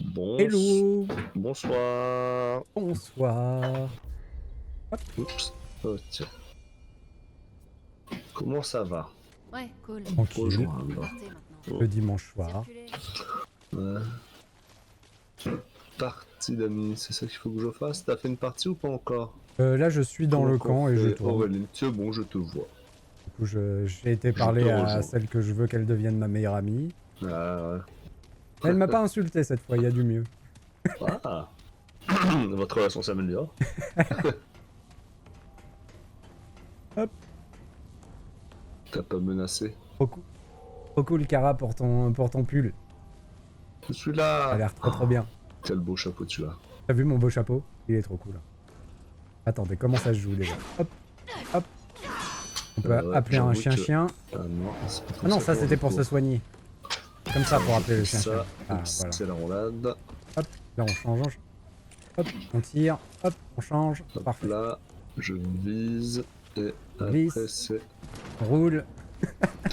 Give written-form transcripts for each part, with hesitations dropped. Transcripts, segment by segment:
Hello, Bonsoir. bonsoir. Hop, Oups. Oh, tiens. Comment ça va? Ouais, cool. tranquille, Rejoindre. Partez maintenant. Oh, le dimanche soir. Circulez. ouais. Partie d'amis, c'est ça qu'il faut que je fasse? T'as fait une partie ou pas encore? Là, je suis dans Comment le qu'on camp et je fait? tourne. Auréline, c'est bon, je te vois. Du coup, j'ai été Je parler te à rejoins. celle que je veux qu'elle devienne ma meilleure amie. Ah, Elle m'a pas insulté cette fois, il y a du mieux. ouais. Ah. Votre relation s'améliore. Hop, T'as pas menacé. trop cool, Kara, pour ton pull. Je suis Ça a là. l'air trop bien. Quel beau chapeau tu as. T'as vu mon beau chapeau? Il est trop cool. Attendez, comment ça se joue déjà? Hop, hop. On peut Ouais, appeler un j'avoue que- chien-chien. Ah non, c'est pas Ah comme non, ça qu'on c'était pour se retourne. soigner. Comme ça, pour appeler le chien-chien. Ça, Ah, c'est voilà. la roulade. Hop, là on change. Hop, on tire. Hop, on change. Hop Parfait. là, je vise et Glisse. après c'est On roule.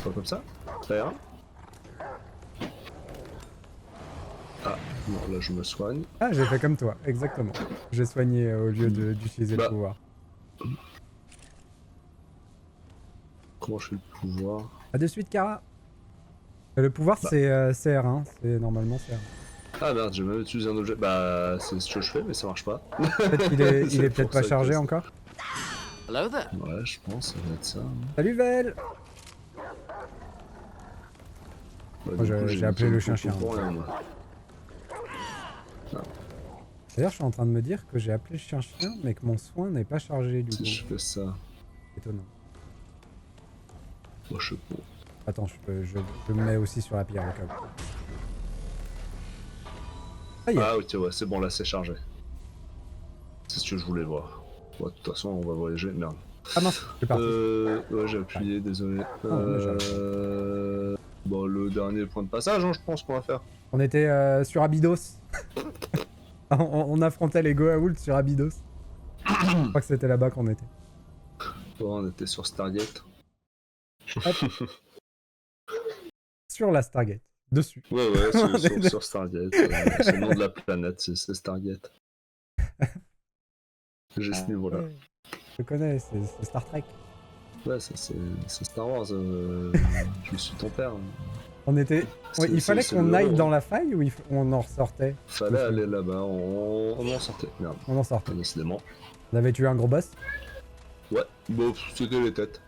pas comme ça. Ça ira. Ah non, là je me soigne. Ah, j'ai fait comme toi, exactement. J'ai soigné au lieu d'utiliser le Bah. pouvoir. Comment je fais le pouvoir? A de suite, Kara. Le pouvoir, Bah. c'est CR1. C'est normalement CR1. Ah merde, j'ai même utilisé un objet. Bah c'est ce que je fais, mais ça marche pas. Peut-être qu'il est, il C'est est peut-être pour pas ça chargé que- encore. Hello there. Ouais, je pense, ça va être ça. Salut, Vel. Bah, Moi, du coup, j'ai appelé mis le un chien-chien. pour rien, moi. D'ailleurs, je suis en train de me dire que j'ai appelé le chien-chien, mais que mon soin n'est pas chargé du Si coup. je fais ça, Étonnant. moi je sais pas. Attends, je me mets aussi sur la pierre au cas où. Ça y est. Ah ok, ouais, c'est bon, là c'est chargé. C'est ce que je voulais voir. Ouais, de toute façon, on va voyager. Merde. Ah mince, c'est parti. Ouais, j'ai appuyé, désolé. mais Bon, le dernier point de passage, hein, je pense qu'on va faire. On était sur Abydos. on affrontait les Goa'uld sur Abydos. Je crois que c'était là-bas qu'on était. Bon, on était sur Stargate. Sur la Stargate. Dessus. Ouais, ouais, sur Stargate. C'est le nom de la planète, c'est Stargate. J'ai ce niveau-là. Ouais, je connais, c'est Star Trek. Ouais, c'est Star Wars. Je suis ton père. On était... Ouais, il fallait C'est qu'on le aille héros. dans la faille ou on en ressortait? Fallait aller là-bas, on en sortait. Merde, On en sortait. décidément. On avait tué un gros boss. Ouais, bon, c'était les têtes.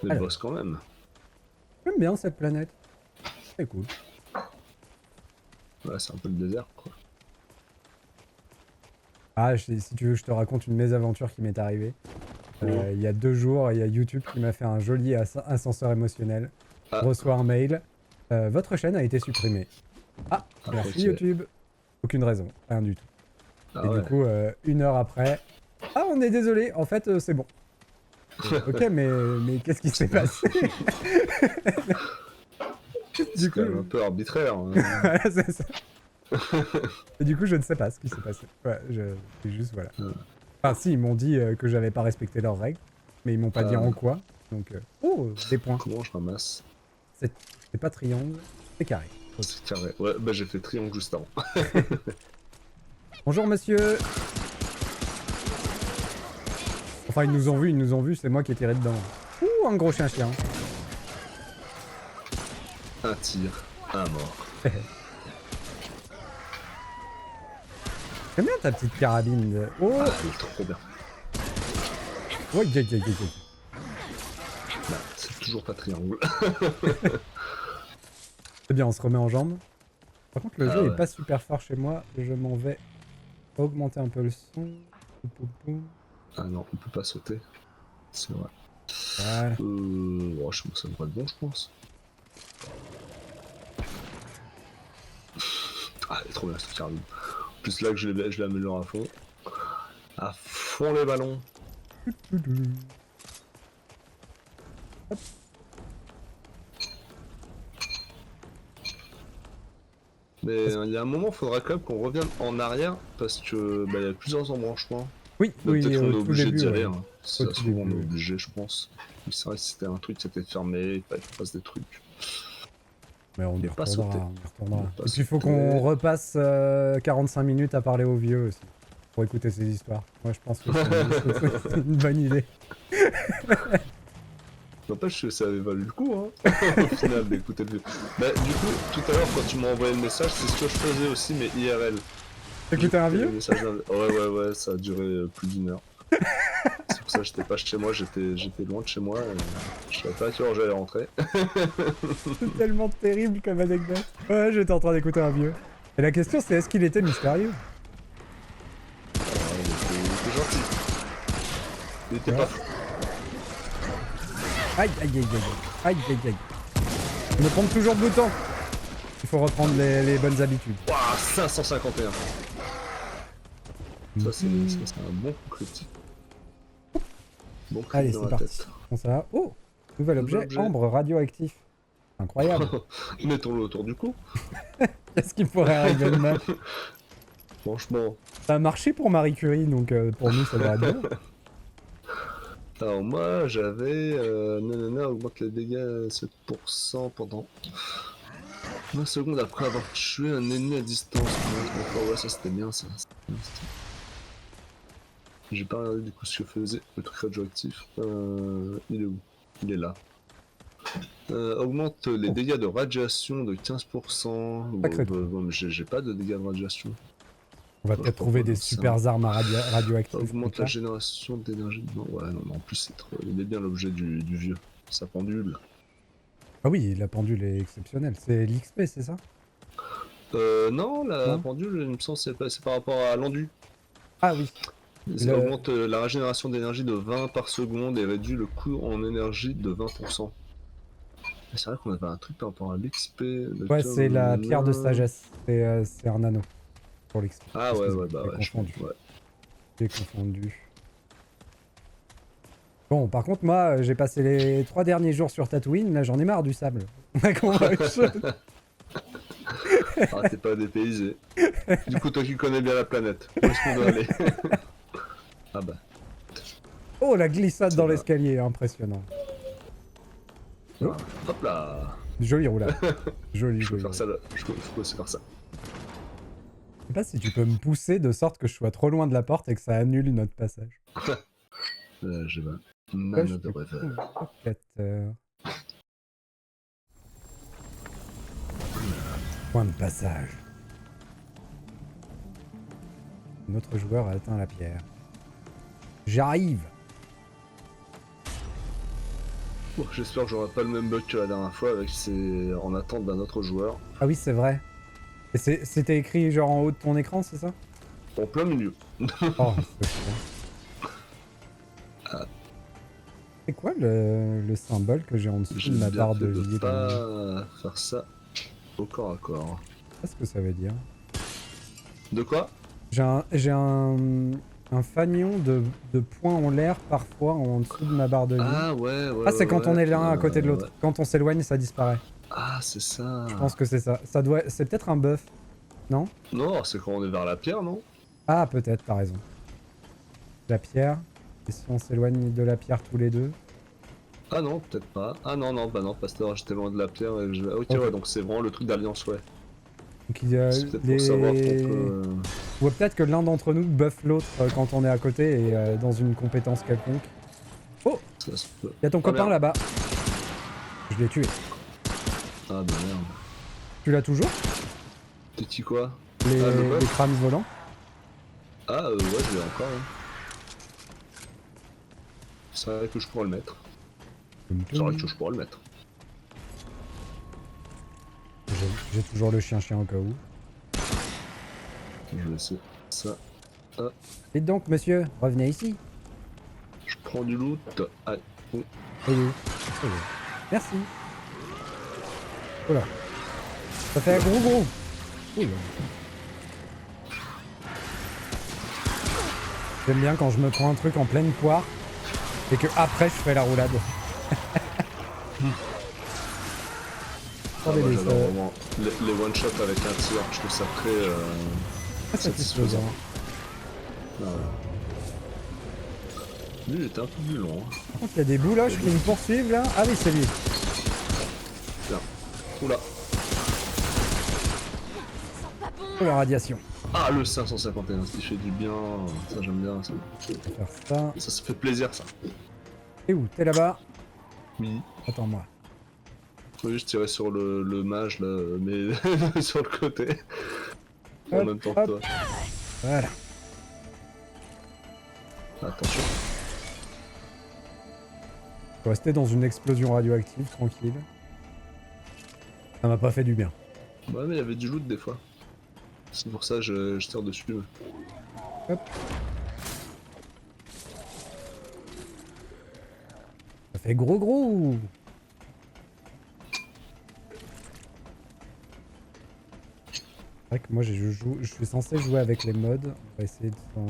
Mais le Alors. boss quand même. J'aime bien cette planète. C'est cool. Ouais, c'est un peu le désert, quoi. Ah, si tu veux, je te raconte une mésaventure qui m'est arrivée. Il y a 2 jours, il y a YouTube qui m'a fait un joli ascenseur émotionnel. Ah. Je reçois un mail. Votre chaîne a été supprimée. Ah, Ah, merci ok. YouTube. Aucune raison, rien du tout. Ah Et ouais. du coup, 1 heure après, ah, on est désolé, en fait, c'est bon. Ok, mais qu'est-ce qui s'est passé? C'est quand même un peu arbitraire. Hein. Voilà, c'est ça. Et du coup, je ne sais pas ce qui s'est passé. Ouais, c'est juste, voilà. Ouais. Enfin, si, ils m'ont dit que j'avais pas respecté leurs règles, mais ils m'ont pas dit en quoi. Donc, oh, des points. Comment je ramasse? C'est pas triangle, c'est carré. C'est carré. Ouais, bah j'ai fait triangle juste avant. Bonjour, monsieur. Enfin, ils nous ont vus, c'est moi qui ai tiré dedans. Ouh, un gros chien-chien. Un tir, un mort. J'aime bien ta petite carabine. Oh, Ah, elle est trop bien. ouais, yeah. Bah, c'est toujours pas triangle. C'est bien, on se remet en jambes. Par contre, le Ah jeu ouais. est pas super fort chez moi. Je m'en vais augmenter un peu le son. Ah non, on peut pas sauter. C'est vrai. Voilà. Oh, ça devrait être bon, je pense. Ah, elle est trop bien cette carabine. En plus, là que je l'améliore à fond. À fond les ballons. Mais il y a un moment, il faudra quand même qu'on revienne en arrière parce que bah, y a plusieurs embranchements. Oui, Bah, oui, peut-être qu'on est au tout obligé début. d'y aller. Ouais. Hein. Si Au ça se tout trouve, on est début. obligé, je pense. Mais c'est vrai, si c'était un truc, c'était fermé, il fallait qu'on fasse des trucs. Mais on y Et pas retournera, sauter. on y retournera. Pas Et puis il faut sauter. qu'on repasse 45 minutes à parler aux vieux aussi. Pour écouter ces histoires. Moi je pense que c'est une bonne idée. N'empêche que ça avait valu le coup, hein, au final, d'écouter le vieux. Bah, du coup, tout à l'heure, quand tu m'as envoyé le message, c'est ce que je faisais aussi, mais IRL. T'écoutais un Le vieux? message ouais, ça a duré plus d'1 heure. C'est pour ça que j'étais pas chez moi, j'étais loin de chez moi, et je savais pas à quelle heure j'allais rentrer. C'est tellement terrible comme anecdote. Ouais, j'étais en train d'écouter un vieux. Et la question c'est est-ce qu'il était mystérieux? Il était gentil. Il était pas fou. Aïe aïe aïe aïe aïe aïe aïe. Je me trompe toujours de bouton. Il faut reprendre les bonnes habitudes. Waouh, 551. Ça, c'est un bon coup critique. Bon critique Allez, dans c'est la parti. tête. Bon, ça va. Oh, nouvel objet, ambre radioactif. Incroyable. Mettons-le autour du cou. Qu'est-ce qui pourrait arriver de mal? Franchement. Ça a marché pour Marie Curie, donc pour nous, ça devrait être bon. Alors moi j'avais nanana augmente les dégâts à 7% pendant 20 secondes après avoir tué un ennemi à distance. Ouais, ça c'était bien ça. J'ai pas regardé du coup ce que faisait le truc radioactif. Il est où? Il est là. Augmente les dégâts de radiation de 15%. Sacré Bon, mais j'ai pas de dégâts de radiation. On va peut-être trouver des super armes radioactives. Augmente la génération d'énergie. Non, ouais, non, en plus c'est trop. Il est bien l'objet du vieux. Sa pendule. Ah oui, la pendule est exceptionnelle. C'est l'XP, c'est ça? Non, la Non. pendule, il me semble, c'est par rapport à l'endu. Ah oui. Ça augmente la régénération d'énergie de 20 par seconde et réduit le coût en énergie de 20%. C'est vrai qu'on avait un truc par rapport à l'XP. Ouais, c'est la pierre de sagesse. C'est un anneau pour l'XP. Ah ouais, ouais, bah j'ai ouais. confondu. Ouais. J'ai confondu. Bon, par contre, moi, j'ai passé les 3 derniers jours sur Tatooine. Là, j'en ai marre du sable. Ah, t'es pas dépaysé. Du coup, toi qui connais bien la planète, où est-ce qu'on doit aller? Ah bah. Oh, la glissade dans l'escalier, impressionnant. Oh. Hop là. Jolie roulade. Joli, Je peux joli. faire ça là. Je peux aussi faire ça. Je sais pas si tu peux me pousser de sorte que je sois trop loin de la porte et que ça annule notre passage. Je vais. Nano de rêve. Point de passage. Notre joueur a atteint la pierre. J'arrive. Bon, j'espère que j'aurai pas le même bug que la dernière fois avec en attente d'un autre joueur. Ah oui, c'est vrai. Et c'était écrit genre en haut de ton écran, c'est ça? En plein milieu. Oh, c'est quoi le symbole que j'ai en dessous J'ai de ma bien barre fait de vie? pas faire ça au corps à corps. Qu'est-ce que ça veut dire? De quoi? J'ai un fanion de points en l'air parfois en dessous de ma barre de vie. Ah ouais, ouais. Ah, c'est quand ouais, on est l'un à côté de l'autre. ouais. Quand on s'éloigne, ça disparaît. Ah, c'est ça. Je pense que c'est ça. C'est peut-être un buff, non? Non, c'est quand on est vers la pierre, non? Ah, peut-être, t'as raison. La pierre. Et si on s'éloigne de la pierre tous les deux? Ah non, peut-être pas. Ah non, non, bah non, parce que j'étais loin de la pierre et je... Ok, Ok. ouais, donc c'est vraiment le truc d'alliance, ouais. Donc il y a C'est peut-être pour savoir qu'on peut... Ou peut-être que l'un d'entre nous buff l'autre quand on est à côté et dans une compétence quelconque. Oh! Ça se peut. Il y a ton copain merde. là-bas. Je l'ai tué. Ah bah merde. Tu l'as toujours? Petit quoi? Les, Ah, le buff les crânes volants? Ah ouais, je l'ai encore, hein. C'est vrai que je pourrais le mettre. C'est vrai que je pourrais le mettre. J'ai toujours le chien au cas où. Je vais laisser ça. Dites donc, monsieur, revenez ici. Je prends du loot. Ah, oh. Et où? Merci. Oula. Ça fait un gros. Oula. J'aime bien quand je me prends un truc en pleine poire et que après je fais la roulade. Ah, Attendez, moi, les j'adore vraiment les one-shots avec un tir, je trouve ça très satisfaisant. Ah ouais. Lui il était un peu plus long. Hein. Par contre, il y a des bouloches qui me poursuivent là. Ah oui, c'est lui. Tiens. Oula. Oh, la radiation. Ah, le 551, ce qui fait du bien. Ça, j'aime bien ça. On va faire ça. Ça fait plaisir, ça. T'es où? T'es là-bas? Oui. Attends-moi. Oui, je tirais sur le mage là, mais sur le côté. En Hop, même temps que hop. toi. Voilà. Attention. Faut rester dans une explosion radioactive, tranquille. Ça m'a pas fait du bien. Ouais, mais il y avait du loot des fois. C'est pour ça que je tire dessus. Hop. Ça fait gros. C'est vrai que moi je suis censé jouer avec les mods. On va essayer de s'en...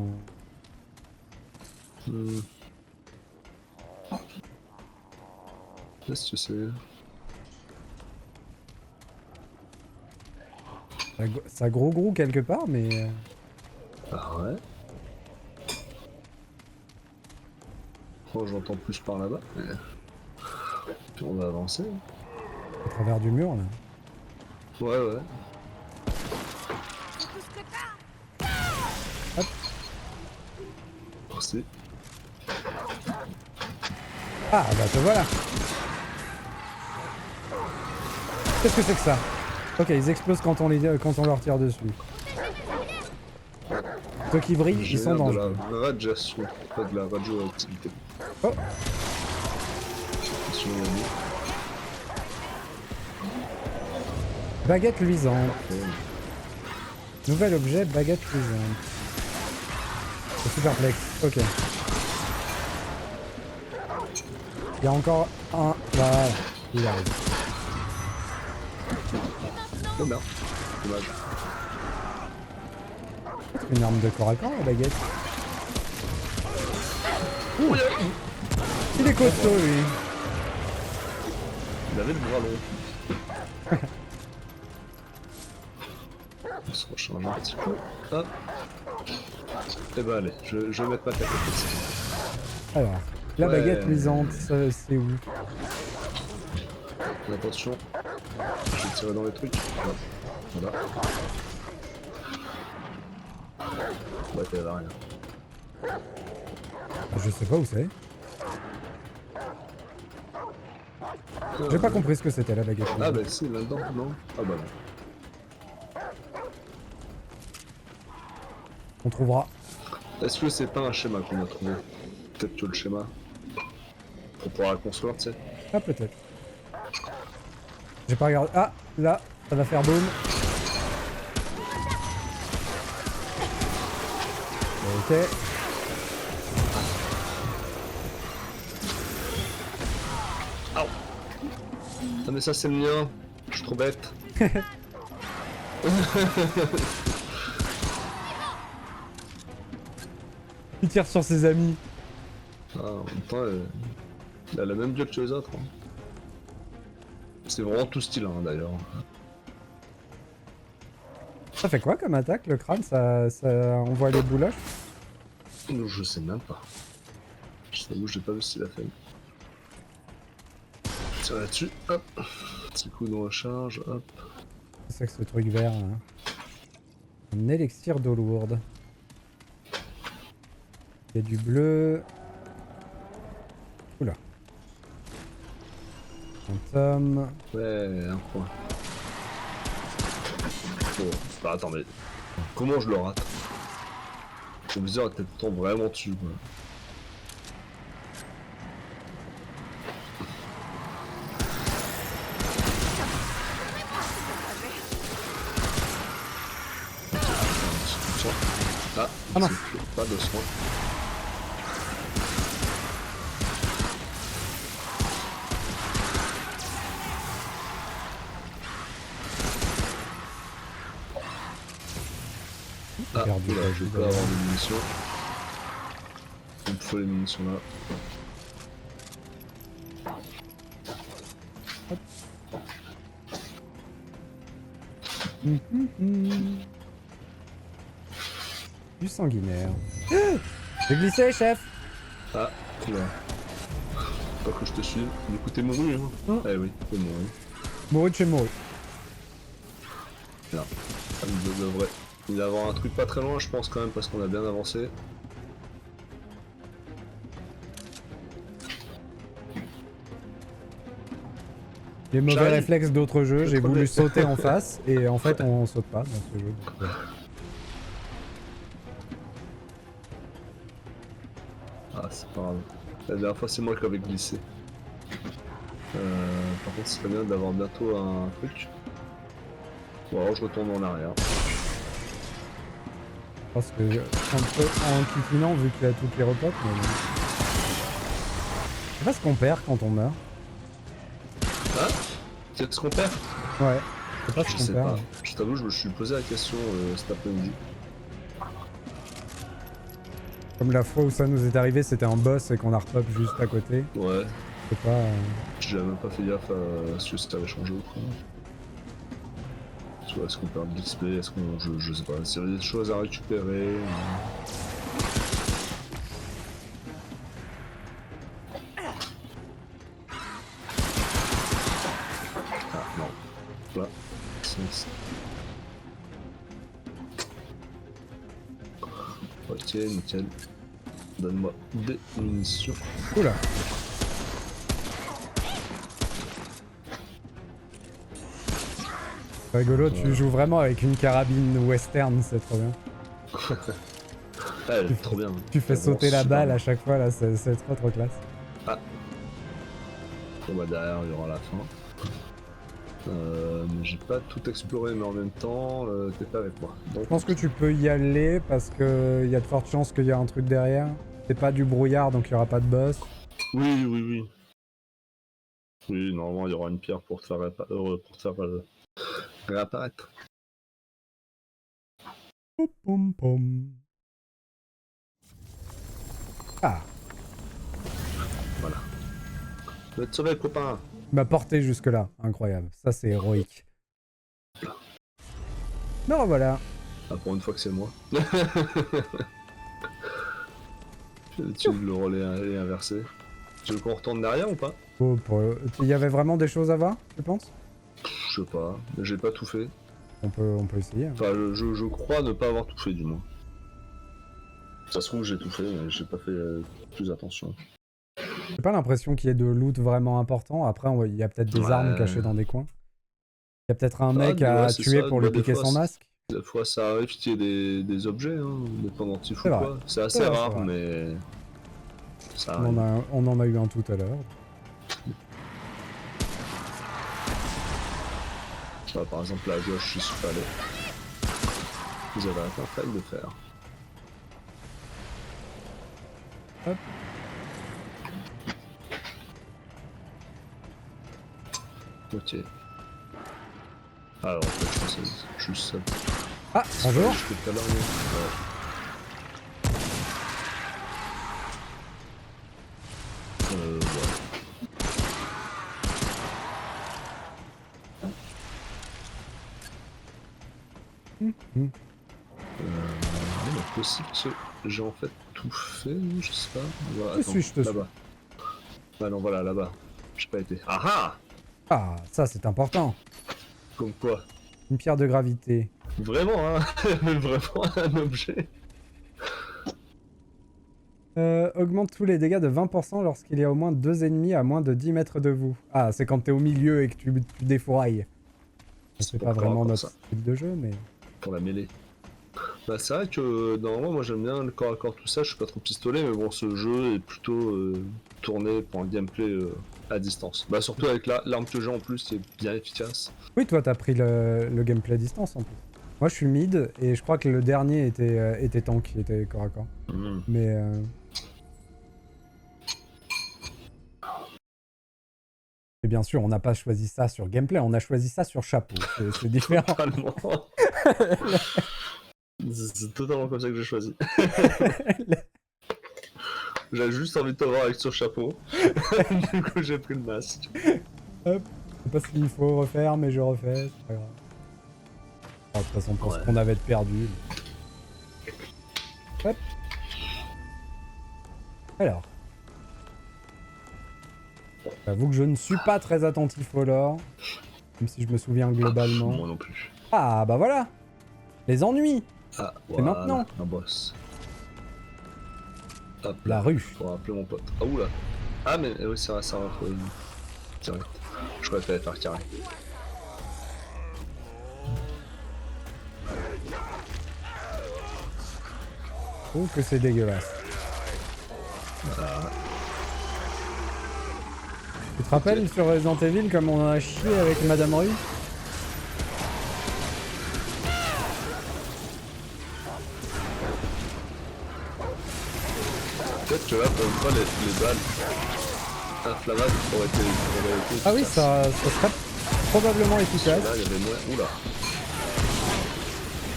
Qu'est-ce que c'est? Ça gros quelque part, mais... Ah ouais? Oh, j'entends plus par là-bas, mais... Puis on va avancer. à travers du mur là. Ouais. Hop. Merci. Ah bah te voilà. Qu'est-ce que c'est que ça? Ok, ils explosent quand on leur tire dessus. Ceux qui brillent, ils sont de dangereux. la radiation, pas de la radioactivité. Oh. Attention, on a mis. Baguette luisante. Ok. Nouvel objet, baguette luisante. C'est superplexe. Ok. Il y a encore un. Voilà. Il arrive. Oh merde. Dommage. Une arme de corps à corps, la baguette. Ouh. Il est costaud, lui. Il avait le bras long. On se recharge un petit peu. Hop. Et bah allez, je vais mettre ma tête à côté. Alors, la Ouais. baguette luisante, ça, c'est où? Attention. Je vais tirer dans les trucs. Voilà. Ouais, t'es là, rien. Je sais pas où c'est. J'ai pas compris ce que c'était la baguette Ah luisante. bah si, là-dedans, non? Ah bah non. On trouvera. Est-ce que c'est pas un schéma qu'on a trouvé? Peut-être que le schéma. Pour pouvoir la construire, tu sais. Ah, peut-être. J'ai pas regardé. Ah, là, ça va faire boum. Ok. Ah mais ça c'est le mien. Je suis trop bête. Il tire sur ses amis. Ah, en même temps, il a la même gueule que les autres. Hein. C'est vraiment tout style hein, d'ailleurs. Ça fait quoi comme attaque, le crâne? Ça envoie les boulages? Je sais même pas. Je t'avoue, j'ai pas vu ce qu'il a fait. Tire là-dessus, hop. Petit coup de recharge, hop. C'est ça que ce truc vert, là. Un élixir d'eau lourde. Il y a du bleu. Oula. Fantôme. Ouais, un point. Oh, bah attends, mais comment je le rate? Le viseur était pourtant vraiment dessus, quoi. Ah, Ah mince. pas de soin. Ah, Perdu, oula, ouais, je vais je pas vais avoir de munitions. Il me faut les munitions là. Du sanguinaire. J'ai glissé, chef. Ah, oula. Pas que je te suive. Du coup, t'es mouru, hein? Hein? Eh oui, t'es mouru. Mouru de chez Mouru. Là. Ah devrait. Il va y avoir un truc pas très loin, je pense, quand même, parce qu'on a bien avancé. Les mauvais J'arrive. réflexes d'autres jeux, Je j'ai voulu connais. sauter en face et en fait on saute pas dans ce jeu. Donc, Ah, c'est pas grave. La dernière fois, c'est moi qui avais glissé. Par contre, ce serait bien d'avoir bientôt un truc. Bon, alors je retourne en arrière. parce que en kikinant, vu qu'il y a tout qui repop, mais bon. C'est pas ce qu'on perd quand on meurt. Hein? C'est ce qu'on perd? Ouais, c'est pas ce Je qu'on sais perd. pas. Je t'avoue, je me suis posé la question cet après-midi. Comme la fois où ça nous est arrivé, c'était un boss et qu'on a repop juste à côté. Ouais, C'est pas. j'ai même pas fait gaffe à ce que ça avait changé ou pas. Soit est-ce qu'on perd de l'XP, est-ce qu'on. Je sais pas, s'il y avait des choses à récupérer. Ah non. Là. Ok, nickel. Donne-moi des munitions. Oula. C'est rigolo, tu joues vraiment avec une carabine western, c'est trop bien. Ah, elle est trop bien. Tu fais Elle sauter avance la super balle bien. à chaque fois là, c'est trop classe. Bon bah derrière il y aura la fin. Mais j'ai pas tout exploré mais en même temps t'es pas avec moi. Donc Je pense que tu peux y aller parce que y a de fortes chances qu'il y a un truc derrière. C'est pas du brouillard donc il y aura pas de boss. oui oui oui. Oui normalement il y aura une pierre pour te faire, réapparaître. Pom pom pom. Ah, Voilà. Je vais te sauver copain. il m'a porté jusque là, incroyable. Ça c'est héroïque. Non voilà. Ah, pour une fois que c'est moi. J'ai l'habitude le relais est inversé. Tu veux qu'on retourne derrière ou pas? Oh, il y avait vraiment des choses à voir, tu penses? Je sais pas, j'ai pas tout fait. On peut essayer. Hein. Enfin je crois ne pas avoir tout fait du moins. Ça se trouve j'ai tout fait mais j'ai pas fait plus attention. J'ai pas l'impression qu'il y ait de loot vraiment important. Après, il y a peut-être des armes cachées dans des coins. Il y a peut-être un mec à ouais, c'est tuer ça. pour Bah, lui des piquer fois, son masque. Des fois ça arrive qu'il y ait des objets, hein, des pendentifs C'est ou vrai. quoi. C'est assez C'est vrai, rare c'est vrai. mais ça On arrive. on en a eu un tout à l'heure. Ouais, par exemple là à gauche je suis pas allé. Vous avez un faille de faire. Hop. Ok. Alors en fait je pensais juste ça. Ah, bonjour. Je tout à l'heure mais... ouais. Hmm. Possible que j'ai en fait tout fait, je sais pas. Voilà, Je suis, je te suis. là-bas. Ah non, voilà, là-bas. J'ai pas été. Ah ah! Ah, ça c'est important. Comme quoi? Une pierre de gravité. Vraiment, hein? Vraiment un objet? Augmente tous les dégâts de 20% lorsqu'il y a au moins 2 ennemis à moins de 10 mètres de vous. Ah, c'est quand t'es au milieu et que tu défourailles. C'est pour pas corps à vraiment corps, notre ça. style de jeu, mais... Pour la mêlée. Bah c'est vrai que normalement moi j'aime bien le corps à corps tout ça, je suis pas trop pistolet mais bon ce jeu est plutôt tourné pour un gameplay à distance. Bah surtout avec l'arme que j'ai en plus qui est bien efficace. Oui, toi t'as pris le gameplay à distance en plus. Moi je suis mid et je crois que le dernier était tank, était corps à corps. Mmh. Mais... Et bien sûr, on n'a pas choisi ça sur gameplay, on a choisi ça sur chapeau. C'est différent. Totalement. C'est totalement comme ça que j'ai choisi. J'avais juste envie de te voir avec ce chapeau. Du coup j'ai pris le masque. Hop. Je sais pas ce qu'il faut refaire, mais je refais, c'est pas grave. De toute façon, pour ce qu'on avait de perdu. Hop. Alors. J'avoue que je ne suis pas très attentif au lore. Même si je me souviens globalement. Moi non plus. Ah, bah voilà. Les ennuis. Ah, C'est voilà, maintenant. un boss. Hop, La rue. faut appeler mon pote. Ah, oula. Ah, mais oui, c'est vrai, ça va, faut une direct. Je crois qu'il fallait faire carré. Je trouve que c'est dégueulasse. Voilà. Tu te rappelles sur Resident Evil comme on a chié avec Madame Rue? Peut-être que là, pour une fois, les balles inflammables auraient été. Ah oui, ça serait probablement efficace. Là, il y avait moins. Oula.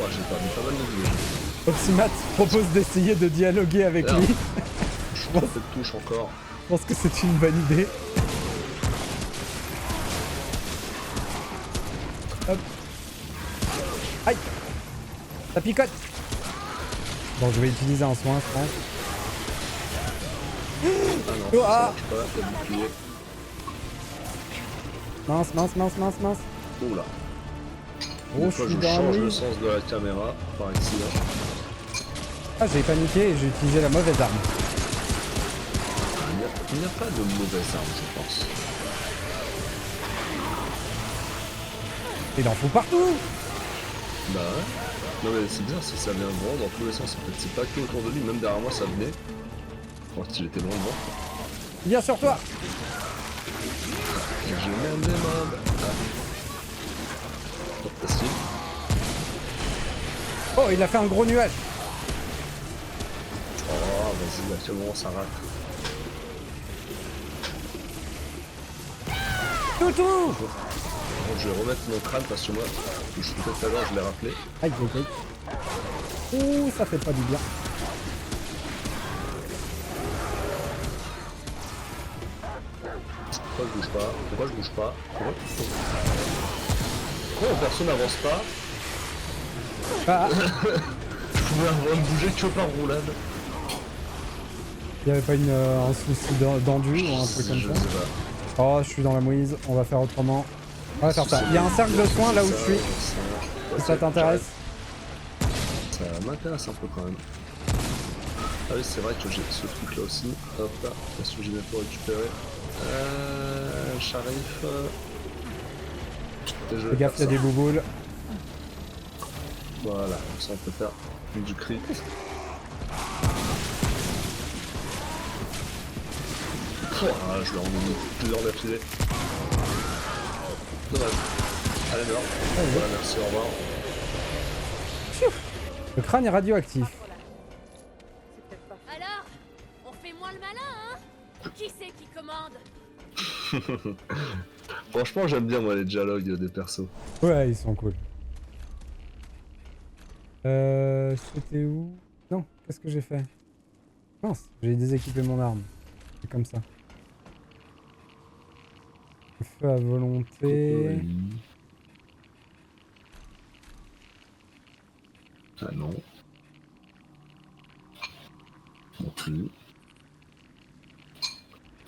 Oh, j'ai perdu pas mal de vie. Opsimat propose d'essayer de dialoguer avec Merde. lui. Je pense que touche encore. Je pense que c'est une bonne idée. Hop. Aïe. Ça picote. Bon, je vais utiliser un soin, je pense. Ah non, Oh, ça ah. marche pas, t'as bouclier. Mince, mince, mince, mince, mince. Oula. Oh, Des je fois, suis je dans change lui. le sens de la caméra par accident. Ah, j'ai paniqué et j'ai utilisé la mauvaise arme. Il n'y a pas de mauvaise arme, je pense. Il en fout partout. Bah ouais. Non mais c'est bien si ça vient vraiment dans tous les sens en fait. C'est pas que autour de lui, même derrière moi ça venait. Bon, s'il était loin devant. Viens sur toi. J'ai même des mobs. Ah. Pas facile. Oh, il a fait un gros nuage. Oh vas-y, à quel moment ça rate. Toutou. Bon, je vais remettre mon crâne parce que moi, je suis peut-être tout à l'heure, je l'ai rappelé. Aïe, aïe, aïe. Ouh, ça fait pas du bien. Pourquoi je bouge pas? Pourquoi je bouge pas? Pourquoi mon perso n'avance pas? Ah, Je pouvais avoir bouger que par roulade. il y avait pas un souci d'endu ou un truc comme Je ça. sais pas. Oh, je suis dans la mouise. On va faire autrement. On va faire ça. Il y a un cercle de soins là où je suis. Si ça t'intéresse. Ça m'intéresse un peu quand même. Ah oui, c'est vrai que j'ai ce truc là aussi. Hop là, qu'est-ce que j'ai bientôt récupéré? Sharif. Et je vais Fais gaffe, il y a faire des ça. bouboules. Voilà, comme ça on peut faire du crit. Ah, je leur ai mis plusieurs d'affilée. Dommage. Allez, meurs. Voilà, merci, au revoir. Le crâne est radioactif. Alors, on fait moins le malin, hein? Qui c'est qui commande? Franchement, j'aime bien moi les dialogues des persos. Ouais, ils sont cool. C'était où? Non, qu'est-ce que j'ai fait? Mince, j'ai déséquipé mon arme. C'est comme ça. Le feu à volonté. Ah non. Non plus.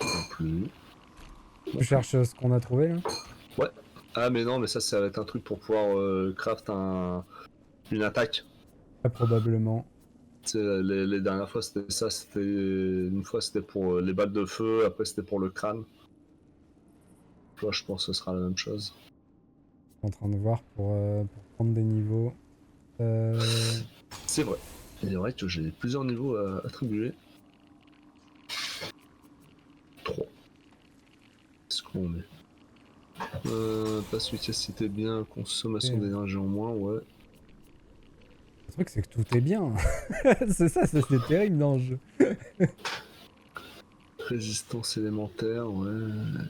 Non plus. Tu cherches ce qu'on a trouvé là? Ouais. Ah mais non, mais ça va être un truc pour pouvoir craft une attaque. Très probablement. Tu sais, les dernières fois c'était ça, c'était une fois c'était pour les balles de feu, après c'était pour le crâne. Là je pense que ce sera la même chose. Je suis en train de voir pour prendre des niveaux. C'est vrai. Il est vrai que j'ai plusieurs niveaux à attribuer. 3. Qu'est-ce qu'on met? Passe efficacité bien, consommation d'énergie en moins, ouais. Le truc c'est que tout est bien. C'est ça, c'est terrible dans le jeu. Résistance élémentaire, ouais.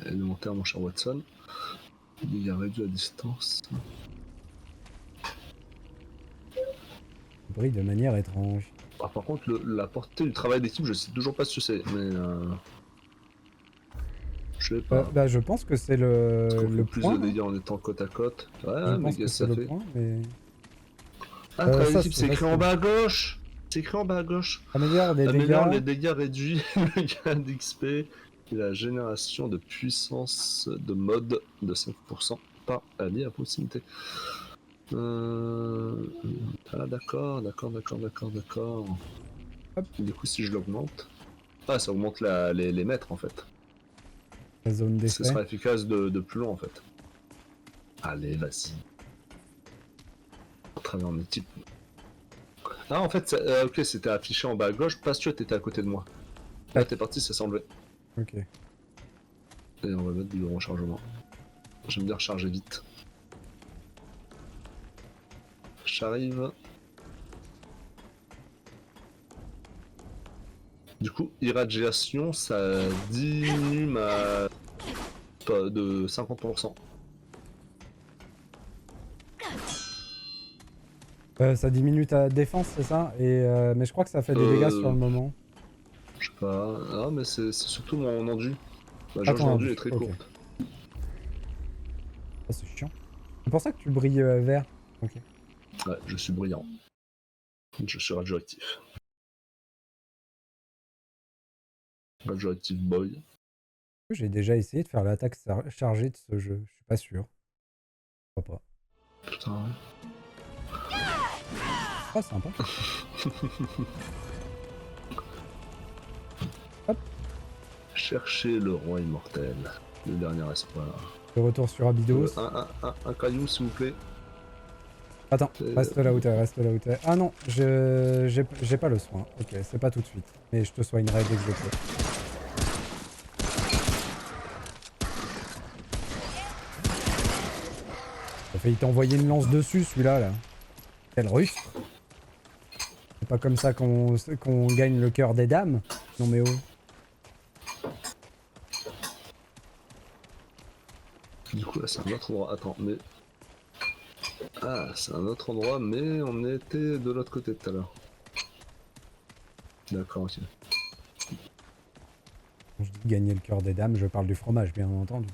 Élémentaire, mon cher Watson. Il a réduit la distance. Il brille de manière étrange. Ah, par contre, la portée du travail d'équipe, je sais toujours pas ce que c'est, mais je sais pas. Bah, je pense que c'est Est-ce qu'on le fait plus point. de dégâts en étant côte à côte? Je Ouais, mais pense que qu'est-ce c'est que ça le fait? point, mais... Ah, travail ça, d'équipe, c'est c'est écrit en facile. bas à gauche! C'est écrit en bas à gauche. Améliore des Améliore les dégâts. dégâts réduits, le gain d'XP et la génération de puissance de mode de 5% par allié à proximité. Ah d'accord, d'accord, d'accord, d'accord, d'accord. Hop. Du coup si je l'augmente... Ah ça augmente les mètres en fait. La zone Ce d'effet. sera efficace de plus loin en fait. Allez, vas-y. Très bien, mes types. Ah en fait, ok, c'était affiché en bas à gauche parce que t'étais à côté de moi. Là Tac. t'es parti, ça s'est enlevé. Ok. Et on va mettre du rechargement. J'aime bien recharger vite. J'arrive. Du coup, irradiation, ça diminue ma... de 50%. Ça diminue ta défense, c'est ça? Mais je crois que ça fait des dégâts sur le moment. Je sais pas. Ah, mais c'est surtout mon endu. Ma Ah, jauge ton d'endu endu, est très ok. courte. Oh, c'est chiant. C'est pour ça que tu brilles vert. Ok. Ouais, je suis brillant. Je suis radioactif. Radioactive boy. J'ai déjà essayé de faire l'attaque chargée de ce jeu. Je suis pas sûr. Je crois pas. Putain, ouais. Ah, sympa. Hop. Cherchez le roi immortel. Le dernier espoir. De retour sur Abydos. Un caillou, s'il vous plaît. Attends, reste là où t'es, reste là où t'es. Ah non, j'ai pas le soin. Ok, c'est pas tout de suite. Mais je te soignerai dès que je peux. T'as failli t'envoyer une lance dessus, celui-là, là. Quel russe. C'est pas comme ça qu'on gagne le cœur des dames. Non mais oh. Du coup, là, c'est un autre endroit. Attends, mais... Ah, c'est un autre endroit, mais on était de l'autre côté tout à l'heure. D'accord, ok. Quand je dis gagner le cœur des dames, je parle du fromage, bien entendu.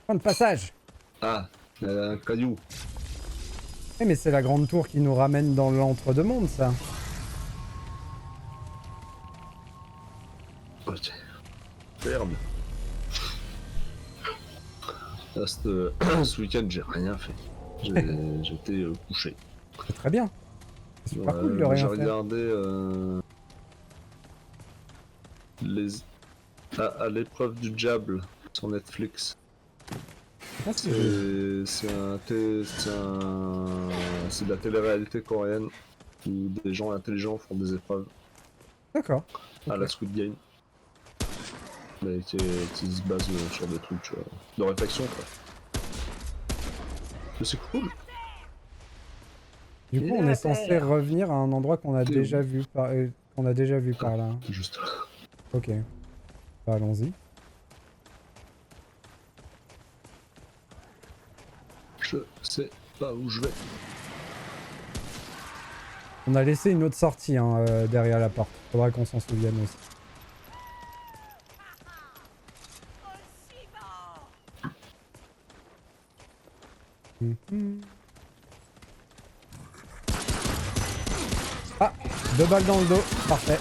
Point de passage. Ah, un caillou. Eh mais c'est la grande tour qui nous ramène dans l'entre-deux-mondes, ça. Ok. Merde. Là, ce week-end, j'ai rien fait. J'étais couché. C'est très bien. C'est super Ouais, cool de rien j'ai faire. regardé les... à l'épreuve du diable sur Netflix. Ah, si, j'ai- C'est c'est de la télé-réalité coréenne où des gens intelligents font des épreuves D'accord. à Ok. la Squid Game. Mais qui se basent sur des trucs de réflexion quoi. Mais c'est cool. Du coup, on est censé revenir à un endroit qu'on a T'es déjà où vu par là. Juste là. Ok. Bah, allons-y. Je sais pas où je vais. On a laissé une autre sortie hein, derrière la porte. Faudra qu'on s'en souvienne aussi. Mhm. Ah, 2 balles dans le dos. Parfait.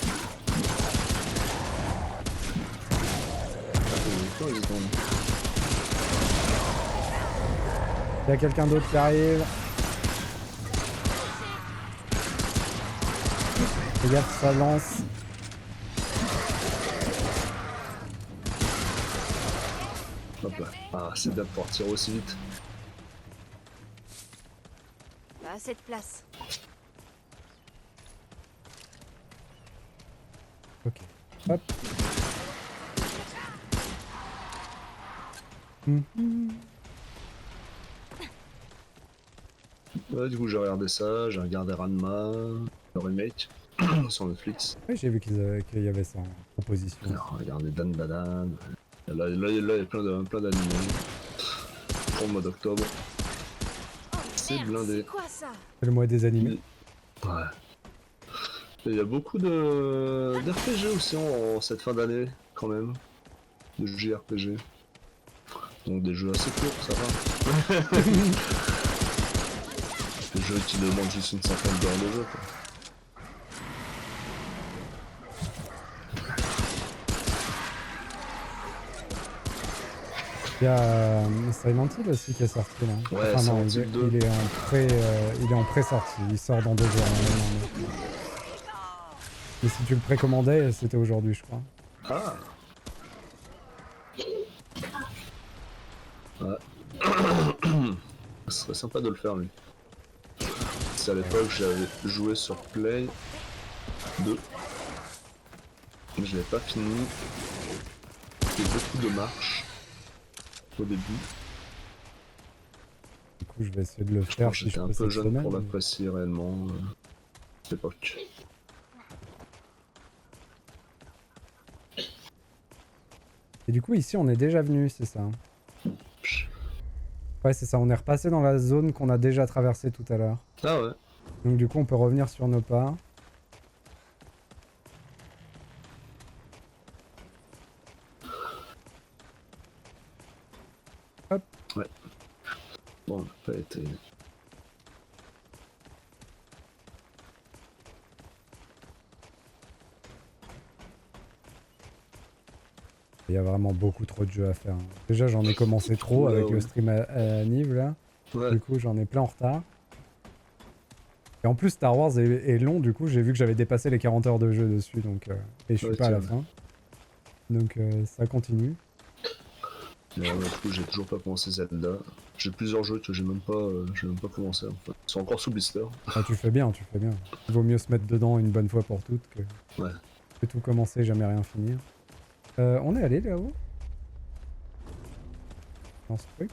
Quand ils sont... Il y a quelqu'un d'autre qui arrive. Fais gaffe, ça lance. Hop là. Ah, c'est bien de pouvoir tirer aussi vite. Pas assez de place. Ok. Hop. Mhm. Ouais, du coup, j'ai regardé ça, j'ai regardé Ranma, le remake sur Netflix. Oui, j'ai vu qu'il y avait ça en proposition. J'ai regardé Dan Dadan. Là, il y a plein d'animés. Pour le mois d'octobre. C'est Merde, blindé. c'est quoi ça? C'est le mois des animés. Ouais. Et il y a beaucoup d'RPG aussi en cette fin d'année, quand même. De JRPG. Donc des jeux assez courts, ça va. Des jeux qui demandent juste une cinquantaine d'heures de jeu, quoi. Il y a Silent Hill aussi qui est sorti là. Ouais, Enfin, non, Silent Hill 2. il est en pré-sortie, il sort dans 2 jours. Normalement. Mais si tu le précommandais, c'était aujourd'hui, je crois. Ah. Ouais. Ce serait sympa de le faire lui. C'est à l'époque j'avais joué sur Play 2. Mais je l'avais pas fini. Il y a beaucoup de marches au début. Du coup, je vais essayer de le faire si je J'étais un peux peu cette jeune pour semaine. l'apprécier réellement à l'époque. Et du coup, ici, on est déjà venu, c'est ça? Ouais, c'est ça, on est repassé dans la zone qu'on a déjà traversée tout à l'heure. Ah ouais. Donc du coup, on peut revenir sur nos pas. Hop. Ouais. Bon, on n'a pas été... Il y a vraiment beaucoup trop de jeux à faire. Déjà, j'en ai commencé trop Ouais, avec ouais. le stream à Nive, là. Ouais. Du coup, j'en ai plein en retard. Et en plus, Star Wars est long, du coup, j'ai vu que j'avais dépassé les 40 heures de jeu dessus, donc... et je suis Ouais, pas à la tiens. fin. Donc ça continue. Mais du coup, j'ai toujours pas commencé Zelda. J'ai plusieurs jeux que j'ai même pas commencé en fait. Ils sont encore sous blister. Ah, tu fais bien, tu fais bien. Il vaut mieux se mettre dedans une bonne fois pour toutes Ouais. que tout commencer et jamais rien finir. On est allé là-haut? Dans ce truc?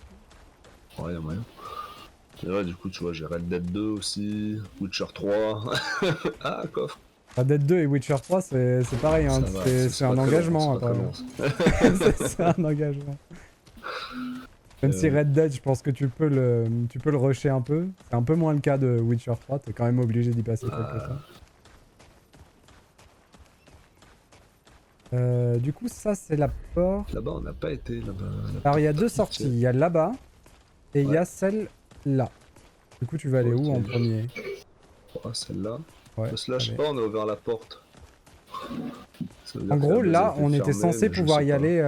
Ouais, y'a moyen. Et ouais, du coup, tu vois, j'ai Red Dead 2 aussi, Witcher 3. Ah, coffre. Red Dead 2 et Witcher 3, c'est pareil, hein. Ça va, C'est un pas très engagement. long, c'est pas après. très long. C'est un engagement. Même si ouais. Red Dead, je pense que tu peux le rusher un peu. C'est un peu moins le cas de Witcher 3, t'es quand même obligé d'y passer quelques temps. Du coup, ça c'est la porte. Là-bas, on n'a pas été. Là-bas. Alors il y a deux sorties, il y a là-bas et il y a celle-là. Du coup, tu vas aller où en premier? Oh, celle-là. Ouais, Parce que là, je sais allez. pas, on a ouvert la porte. Ça veut dire En que gros, la là, base a été on était fermée, censé mais je pouvoir sais y pas. aller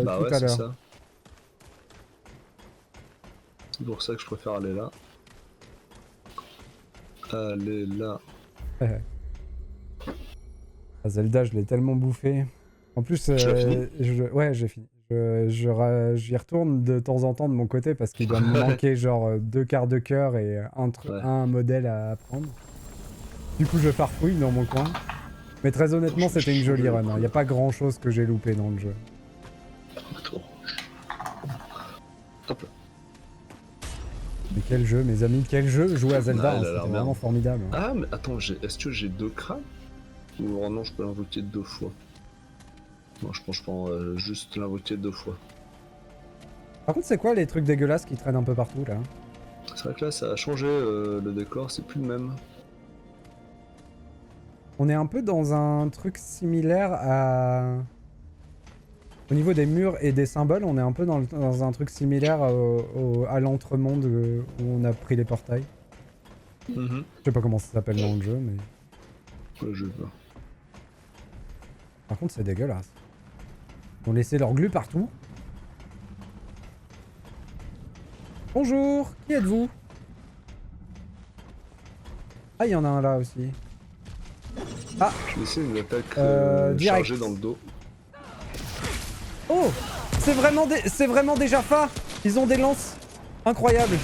Bah tout ouais, à c'est l'heure. ça. C'est pour ça que je préfère aller là. Aller là. Ah, Zelda, je l'ai tellement bouffé. En plus, Tu l'as fini ouais, j'ai fini. J'y retourne de temps en temps de mon côté parce qu'il doit me manquer genre 2 quarts de cœur et Ouais. un modèle à apprendre. Du coup, je farfouille dans mon coin. Mais très honnêtement, c'était une jolie run. Il n'y a pas grand chose que j'ai loupé dans le jeu. Retour. Hop là. Mais quel jeu, mes amis, quel jeu! Jouer à Zelda, Ah, hein, il a l'air c'était bien. vraiment formidable. Ah, mais attends, est-ce que j'ai 2 crânes? Ou oh non, je peux l'invoquer 2 fois. Non, je pense que je peux juste l'invoquer 2 fois. Par contre, c'est quoi les trucs dégueulasses qui traînent un peu partout là? C'est vrai que là, ça a changé le décor, c'est plus le même. On est un peu dans un truc similaire à... Au niveau des murs et des symboles, on est un peu dans un truc similaire à l'entremonde où on a pris les portails. Je sais pas comment ça s'appelle dans le jeu, mais... Ouais, je vois. Par contre, c'est dégueulasse. Ils ont laissé leur glu partout. Bonjour, qui êtes-vous? Ah, il y en a un là aussi. Ah, Je vais essayer une attaque direct. chargée dans le dos. oh, c'est vraiment des Jaffa. Ils ont des lances incroyables.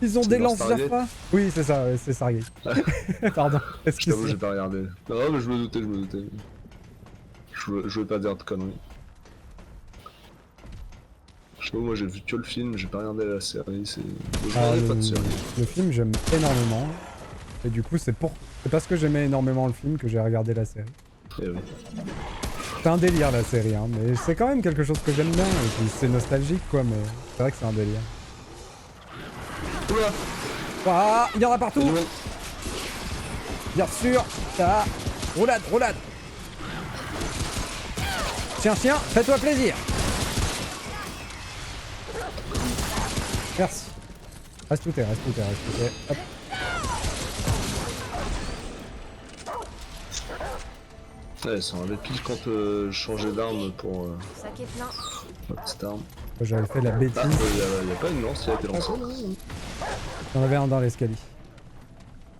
Ils ont C'est des leur lances Stargate. Jaffa. Oui, c'est ça, ouais, c'est Stargate. Pardon, Je t'avoue, j'ai excuse-moi. pas regardé. Non, mais je me doutais. Je voulais pas dire de conneries. Je sais pas, moi j'ai vu que le film, j'ai pas regardé la série, je Ah, regardais pas de série. le film, j'aime énormément. Et du coup, c'est parce que j'aimais énormément le film que j'ai regardé la série. Eh oui. C'est un délire la série, hein, mais c'est quand même quelque chose que j'aime bien. Et puis c'est nostalgique, quoi, mais c'est vrai que c'est un délire. Oula! Ah, il y en a partout! Du monde. Bien sûr! Ah, roulade, roulade! Chien, fais-toi plaisir! Merci. Reste tout terre. Hop. Ouais, ça m'avait pile quand je changeais d'arme pour Sac est plein. ma petite arme. J'avais fait la bêtise. Ah, y a pas une lance qui a été lancée là? J'en avais un dans l'escalier.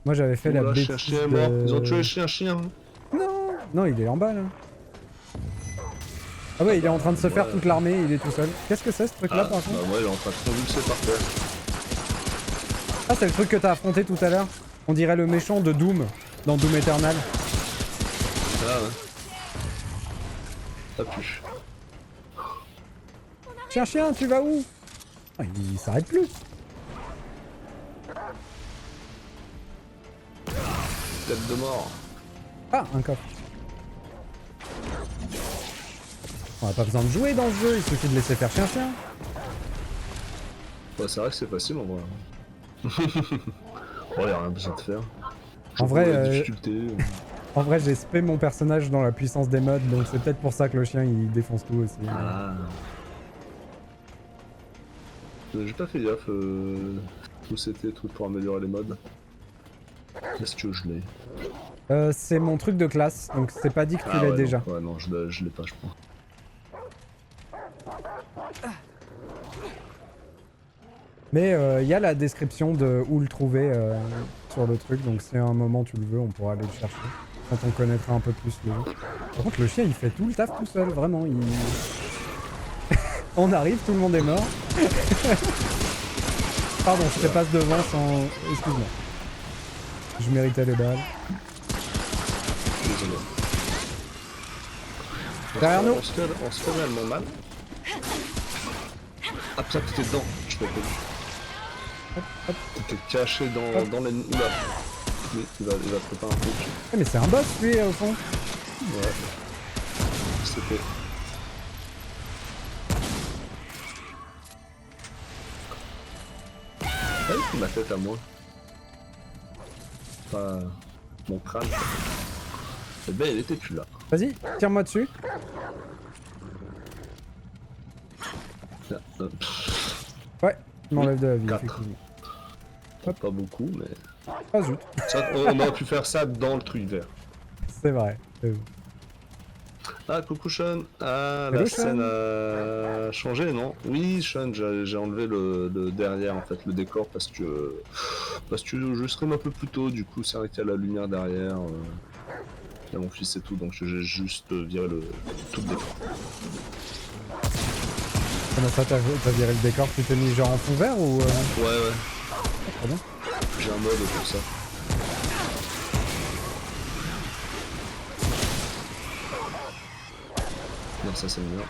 Moi j'avais fait la Oula, bêtise chien est mort. Ils ont tué de... le chien. Non, non, il est en bas là. Ah ouais, il est en train de se faire toute l'armée, il est tout seul. Qu'est-ce que c'est ce truc là Ah, par contre? bah moi il est en train de convulser par terre. Ah, c'est le truc que t'as affronté tout à l'heure. On dirait le méchant de Doom dans Doom Eternal. Ah ouais. Ça pue. Chien, tu vas où? Ah, il s'arrête plus. Tête de mort. Ah, un coffre. On a pas besoin de jouer dans ce jeu, il suffit de laisser faire chien. Ouais, c'est vrai que c'est facile en vrai. Oh, y a rien besoin de faire. En vrai, la difficulté. En vrai, j'ai spé mon personnage dans la puissance des mods, donc c'est peut-être pour ça que le chien il défonce tout aussi. Ah. J'ai pas fait gaffe où c'était tout pour améliorer les mods. Est-ce que je l'ai? C'est mon truc de classe, donc c'est pas dit que tu l'as ouais, déjà. Non. Ouais, non, je l'ai pas, je crois. Mais il y a la description de où le trouver sur le truc, donc si à un moment tu le veux, on pourra aller le chercher. Quand on connaîtra un peu plus le jeu. Par contre, le chien il fait tout le taf tout seul, vraiment. Il... on arrive, tout le monde est mort. Pardon, je te passe devant sans... Excuse-moi. Je méritais les balles. Désolé. Derrière nous. On se fait réellement mal. Ah putain, t'étais dedans, je t'ai pas vu. T'étais caché dans l'ennemi. Oula. Oui, il va préparer un truc. Eh, mais c'est un boss lui au fond. Ouais. C'était. Ah, il ma tête à moi. Enfin, mon crâne. Eh ben, il était plus là. Vas-y, tire-moi dessus. Là, Ouais, il m'enlève de la vie, 4. effectivement. Pas beaucoup, mais. Ah zut, Ça, on aurait pu faire ça dans le truc vert. c'est vrai. Ah, coucou Sean. Ah, Hello, la Sean. scène a changé, non? Oui, Sean, j'ai enlevé le derrière, en fait, le décor, parce que je stream un peu plus tôt, du coup, c'est vrai qu'il y a la lumière derrière. Il y a mon fils et tout, donc j'ai juste viré tout le décor. Comment ça, t'as viré le décor? Tu t'es mis genre en fond vert ou... Ouais. Très bien. J'ai un mode pour ça. Non, ça c'est mieux.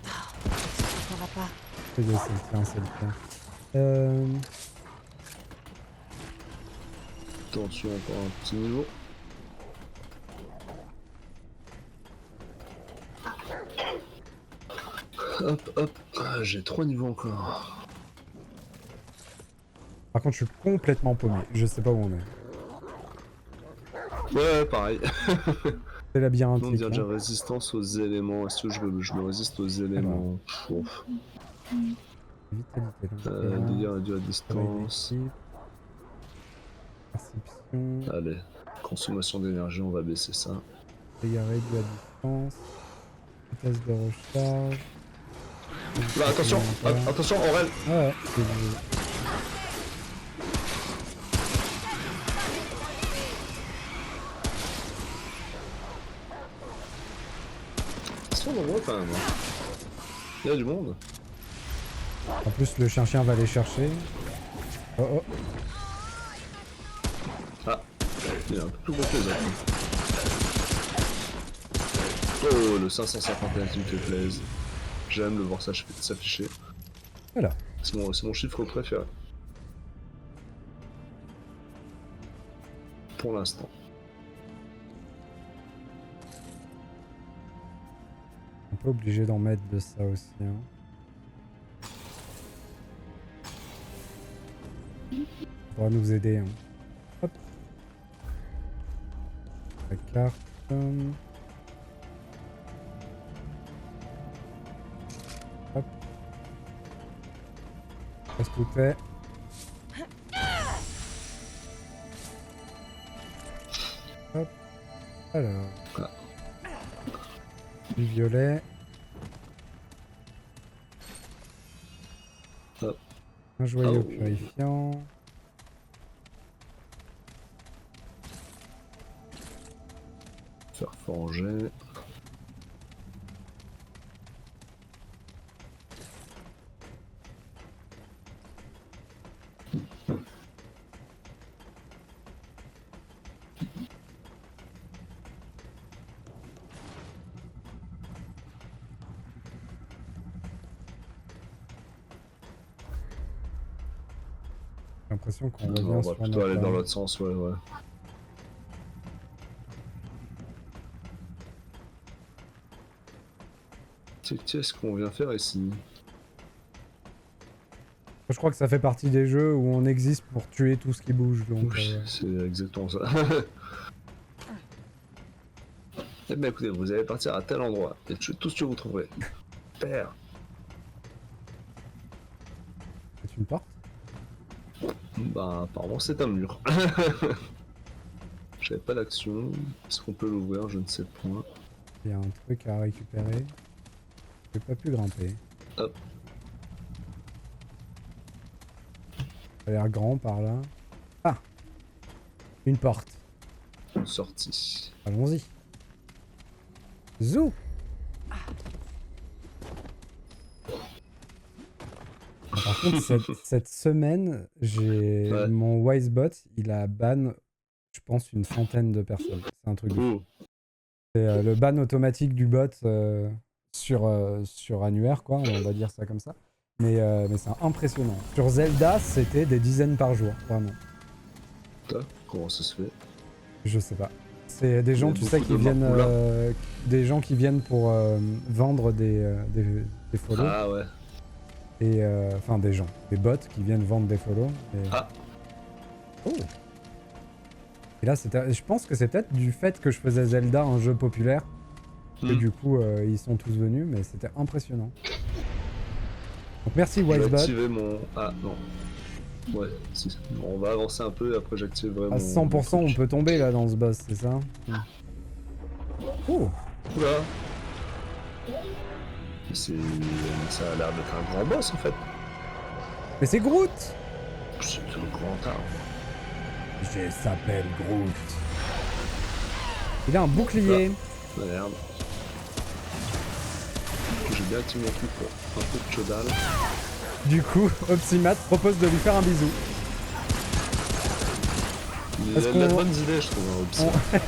Ça va pas. C'est le tien, c'est le tien. Attention, encore un petit niveau. Hop. Ah, j'ai 3 niveaux encore. Par contre, je suis complètement paumé. Je sais pas où on est. Ouais, pareil. C'est On labyrinthique. dit déjà Hein. résistance aux éléments. Est-ce que je me résiste aux éléments? Ouf. Vitalité. Dégâts réduits à distance. Perception. Allez, consommation d'énergie, on va baisser ça. Dégâts réduits à distance. Vitesse de recharge. Là, attention, attention, Aurel. Ouais. Ils sont nombreux quand même. Hein. Il y a du monde. En plus, le chien va les chercher. Oh. Ah, il est un peu plus gros que les autres. Oh, le 551 qui me fait plaisir. J'aime le voir s'afficher. Voilà. C'est mon chiffre préféré. Pour l'instant. On peut obligé d'en mettre de ça aussi. Hein. Ça pourra nous aider. Hein. Hop. La carte. Hop. Qu'est-ce que tout est? Hop. Alors. Ah. Du violet. Hop. Un joyau Oh. purifiant. Faire forger. J'ai l'impression qu'on On revient va sur plutôt notre... aller dans l'autre sens, ouais, ouais. Qu'est-ce qu'on vient faire ici? Je crois que ça fait partie des jeux où on existe pour tuer tout ce qui bouge, donc... Oui, c'est exactement ça. Eh bien écoutez, vous allez partir à tel endroit, et tuer tout ce que vous trouverez. Père. C'est une porte? Bah apparemment c'est un mur. J'avais pas d'action. Est-ce qu'on peut l'ouvrir? Je ne sais point. Il y a un truc à récupérer. J'ai pas pu grimper. Hop. Ça a l'air grand par là. Ah! Une porte. Une sortie. Allons-y. Zou! Par contre, cette semaine, j'ai Ouais. mon Wisebot, il a ban, je pense, une centaine de personnes. C'est un truc de fou. Oh. C'est le ban automatique du bot sur annuaire, quoi, on va dire ça comme ça. Mais c'est impressionnant. Sur Zelda, c'était des dizaines par jour, vraiment. Putain, comment ça se fait? Je sais pas. C'est des Il y gens, a tu sais, beaucoup qui de viennent, Marcoula. des gens qui viennent pour vendre des follow. Ah ouais. Et enfin des gens, des bots qui viennent vendre des follow. Et... Ah. Oh. Et là, je pense que c'est peut-être du fait que je faisais Zelda, un jeu populaire, que du coup ils sont tous venus, mais c'était impressionnant. Donc merci Je vais Wisebot. activer mon... Ah non. Ouais, si. Bon, on va avancer un peu et après j'activerai mon... À 100% on peut tomber là dans ce boss, c'est ça? Oh. Oula. Ça a l'air d'être un grand boss en fait. Mais c'est Groot! C'est un grand arbre. Je s'appelle Groot. Il a un bouclier. Ah, merde. J'ai bien activé mon truc pour un peu de chaudal. Du coup, Opsimat propose de lui faire un bisou. Il Parce a de la qu'on- bonne idée, je trouve, hein,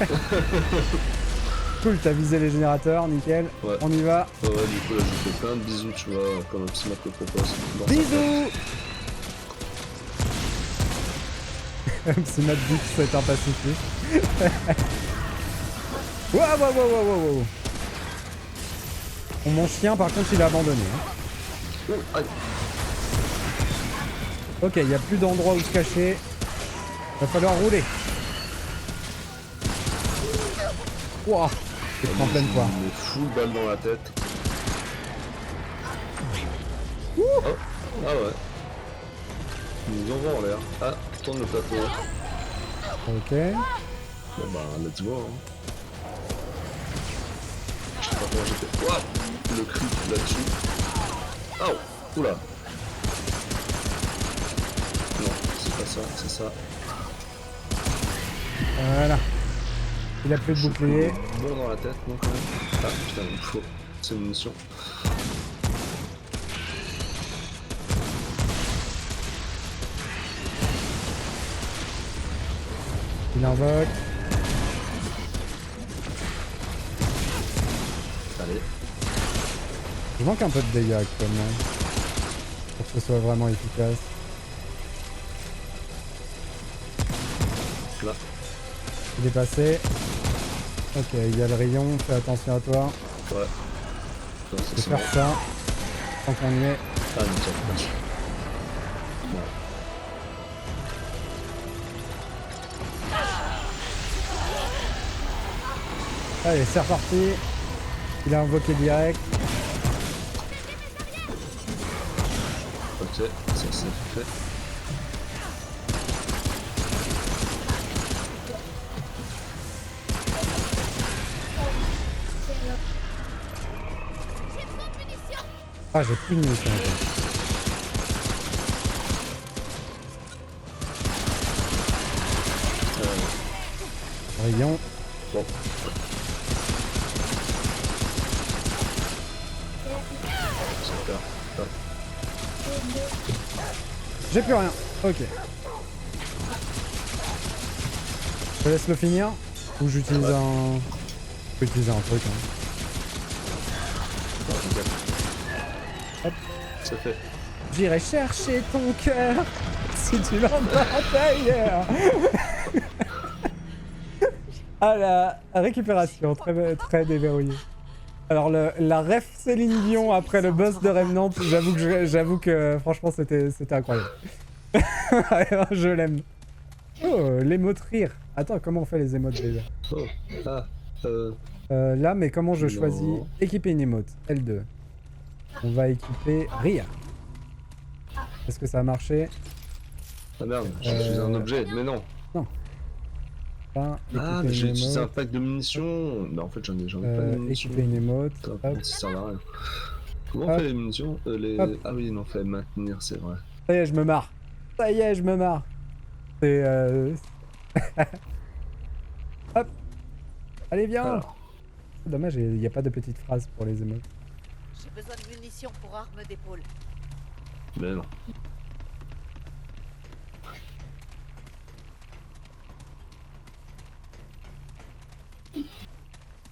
Cool, t'as visé les générateurs, nickel. Ouais. On y va. Ouais, du coup, là, je fais plein de bisous, tu vois, comme Opsimat le propose. Dans sa Bisous. Opsimat dit que c'est un pacifiste. Waouh, waouh, waouh, waouh, waouh. Bon, mon chien, par contre, il a abandonné. Hein. Oh, aïe. Ok, il n'y a plus d'endroit où se cacher. Va falloir rouler. Wouah, c'est en pleine poire. Il me full balle dans la tête. Oh, ah ouais. Il nous envoie en l'air. Ah, je tourne le plateau. Ok. Bon bah, let's go. Hein. Je sais pas comment j'étais. Ouah, le cri là-dessus. Oh, oula. Non, c'est pas ça, c'est ça. Voilà. Il a plus de bouclier. Bon dans la tête, non quand même. Ah putain, il me faut. C'est une mission. Il invoque. Allez. Je manque un peu de dégâts actuellement. Pour que ce soit vraiment efficace. Là. Il est passé. Ok, il y a le rayon, fais attention à toi. Ouais. Putain, Je vais c'est faire bon. ça. Tant qu'on y est. Ah, nickel. Merci. Ouais. Allez, c'est reparti. Il a invoqué direct. Ok, ça c'est fait. Ah, j'ai plus de munitions. Rayon. Bon. Super. Hop. J'ai plus rien. Ok. Je laisse le finir. Ou j'utilise un... Je peux utiliser un truc. Hein. Hop. C'est fait. J'irai chercher ton cœur si tu l'envoies ailleurs. Ah, la récupération, très déverrouillée. Alors, la ref Céline Dion après le boss de Remnant, j'avoue que franchement, c'était incroyable. Je l'aime. Oh, l'émote rire. Attends, comment on fait les émotes déjà? Oh. Ah. Là, mais comment je Non. choisis? Équiper une émote. L2. On va équiper rire. Est-ce que ça a marché? Ah merde, j'ai utilisé un objet, mais non. Là, Ah, équiper mais j'ai une utilisé un émote. pack de munitions. Mais en fait, j'en ai pas de munitions. Équiper une émote. Putain, Hop. ça sert à rien. Comment on Hop. fait les munitions Hop. Ah oui, non, fait maintenir, c'est vrai. Ça y est, je me marre. Ça y est, je me marre. C'est... Hop. Allez, viens. Alors, Dommage, il n'y a pas de petite phrase pour les émotes. J'ai besoin de munitions pour armes d'épaule. mais non.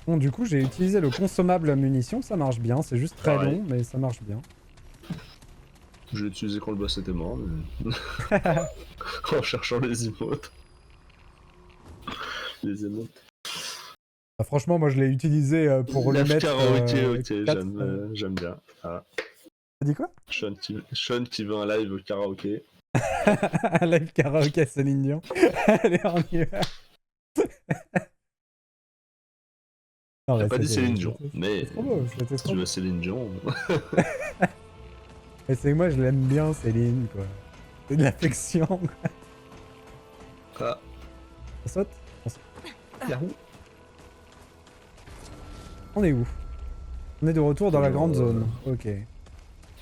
Bon, du coup, j'ai utilisé le consommable munition, ça marche bien. C'est juste très Pareil. long, mais ça marche bien. Je l'ai utilisé quand le boss était mort, mais... en cherchant les emotes. Les emotes. Bah, franchement, moi, je l'ai utilisé pour le Lève mettre... karaoké, ok, 4, j'aime bien. Ah, T'as dit quoi? Sean qui veut un live au karaoké. Un live karaoké Céline Dion. Allez, on y va. Non, T'as mais pas dit c'était- Céline Dion, c'était- mais c'était trop beau, c'était si trop tu beau. veux Céline Dion... Et c'est que moi, je l'aime bien, Céline, quoi. C'est de l'affection. Ah, On saute? Yahoo. On est où? On est de retour dans la grande Euh, zone. Ok.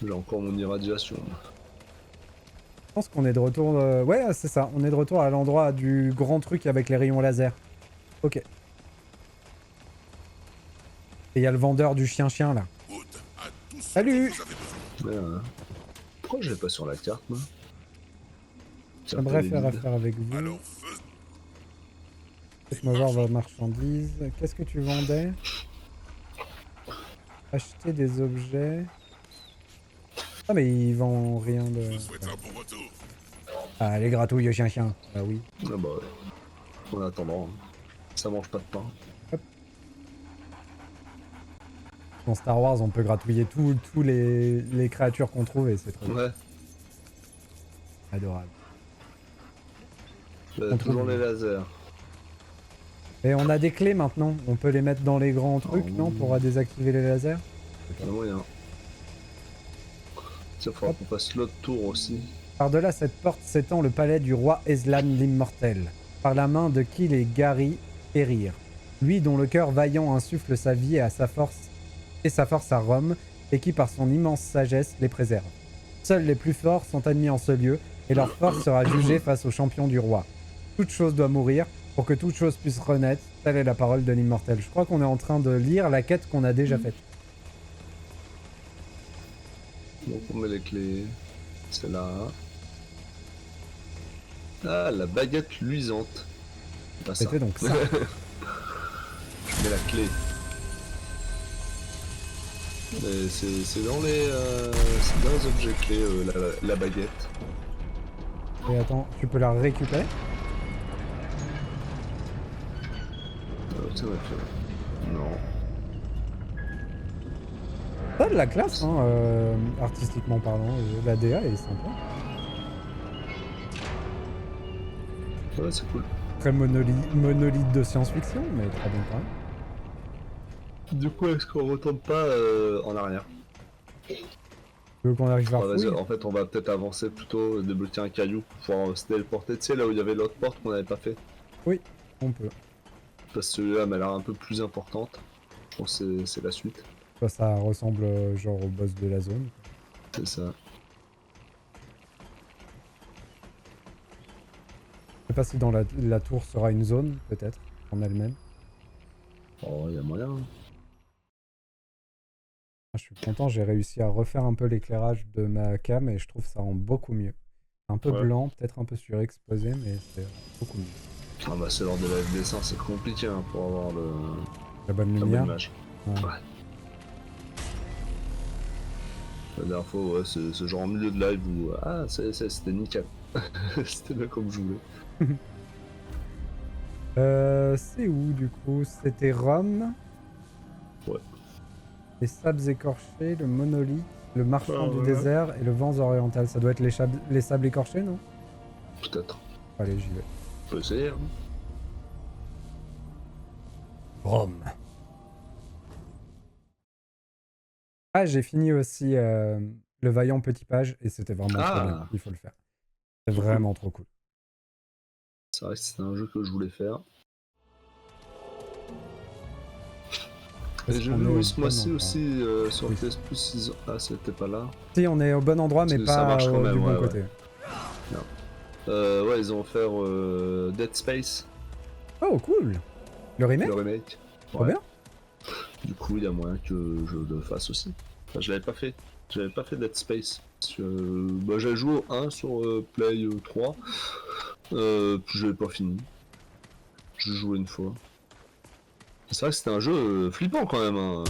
Je J'ai encore mon irradiation. pense qu'on est de retour... Ouais, c'est ça. On est de retour à l'endroit du grand truc avec les rayons laser. Ok. Et il y a le vendeur du chien-chien, là. Salut! Pourquoi je l'ai pas sur la carte, moi? J'aimerais faire affaire avec vous. Laisse-moi voir vos marchandises. Qu'est-ce que tu vendais? Acheter des objets. Ah mais il vend rien de... Ah les gratouilles chien-chien. Bah oui. Ah bah ouais. En attendant, ça mange pas de pain. Dans Star Wars on peut gratouiller tous les créatures qu'on trouve et c'est très Ouais, adorable. bah, On toujours trouve- les lasers. Et on a des clés maintenant. On peut les mettre dans les grands trucs, Oh. non? Pour désactiver les lasers? Il y a moyen. Tiens, faudra qu'on fasse l'autre tour aussi. Par-delà cette porte s'étend le palais du roi Eslan l'Immortel, par la main de qui les Gary périrent. Lui dont le cœur vaillant insuffle sa vie et sa force à Rome, et qui par son immense sagesse les préserve. Seuls les plus forts sont admis en ce lieu, et leur force sera jugée face aux champions du roi. Toute chose doit mourir, pour que toute chose puisse renaître, telle est la parole de l'Immortel. Je crois qu'on est en train de lire la quête qu'on a déjà faite. Donc on met les clés. C'est là. Ah, la baguette luisante. Pas ça. C'était donc ça. Je mets la clé. Et c'est dans les objets clés, la baguette. Et attends, tu peux la récupérer? Tiens, non. Ça a de la classe, hein, artistiquement parlant. La DA est sympa. Ouais, c'est cool. Très monolithe de science-fiction, mais très bien quand même. Du coup, est-ce qu'on retourne pas en arrière? Tu veux qu'on arrive vers Ouais, vas-y, fouille? en fait, on va peut-être avancer plutôt, débloquer un caillou pour pouvoir se téléporter. Tu sais, là où il y avait l'autre porte qu'on n'avait pas fait. On peut. Parce que celui-là m'a l'air un peu plus importante. Je pense que c'est la suite. Soit ça ressemble genre au boss de la zone. C'est ça. Je sais pas si dans la tour sera une zone, peut-être, en elle-même. Oh, y a moyen. Je suis content, j'ai réussi à refaire un peu l'éclairage de ma cam et je trouve ça rend beaucoup mieux. Un peu Ouais. blanc, peut-être un peu surexposé, mais c'est beaucoup mieux. Ah bah c'est lors de la FD100, c'est compliqué hein, pour avoir La bonne la bonne lumière. image. Ouais. Ouais. La dernière fois, ouais, c'est ce genre en milieu de live où ah c'était nickel. C'était bien comme je voulais. C'est où du coup? C'était Rome. Ouais. Les sables écorchés, le monolithe, le marchand Ah, du ouais. désert et le vent oriental. Ça doit être les sables écorchés, non? Peut-être. Allez, j'y vais. On peut essayer. Hein. Rome. Ah, j'ai fini aussi le vaillant petit page et c'était vraiment trop bien. Il faut le faire. C'est Trop vraiment trop cool. C'est vrai que c'était un jeu que je voulais faire. Est-ce Et j'ai qu'on vu est au oui, ce bon mois-ci endroit? aussi sur Oui. PS Plus, ils ont... Ah, c'était pas là. Si, on est au bon endroit, mais Ça pas marche quand même, du bon ouais, côté. Ouais, ils ont offert Dead Space, Oh, cool. Le remake? le remake. Trop bien. Du coup, il y a moyen que je le fasse aussi. Enfin, je l'avais pas fait. J'avais pas fait Dead Space. Bah, j'ai joué au 1 sur Play 3. Puis je l'avais pas fini. J'ai joué une fois. C'est vrai que c'était un jeu flippant quand même. Hein.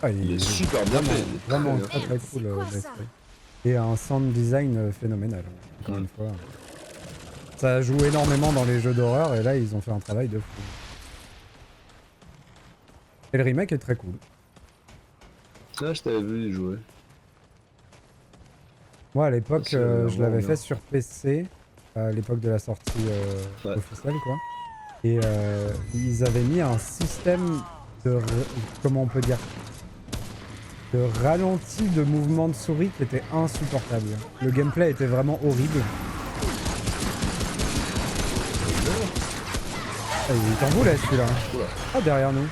Ah, Il est super bien fait. il est Vraiment très très bien très fait. cool. C'est quoi Death ça Space. Et un sound design phénoménal. Encore Ouais. une fois. Ça joue énormément dans les jeux d'horreur et là ils ont fait un travail de fou. Et le remake est très cool. Ah, je t'avais vu y jouer. Moi à l'époque C'est je vraiment l'avais bien. fait sur PC, à l'époque de la sortie Ouais. officielle quoi. Et ils avaient mis un système de... comment on peut dire, de ralenti de mouvement de souris qui était insupportable. Le gameplay était vraiment horrible. Ah, il t'envoulait celui-là. Oula. Ah, derrière nous.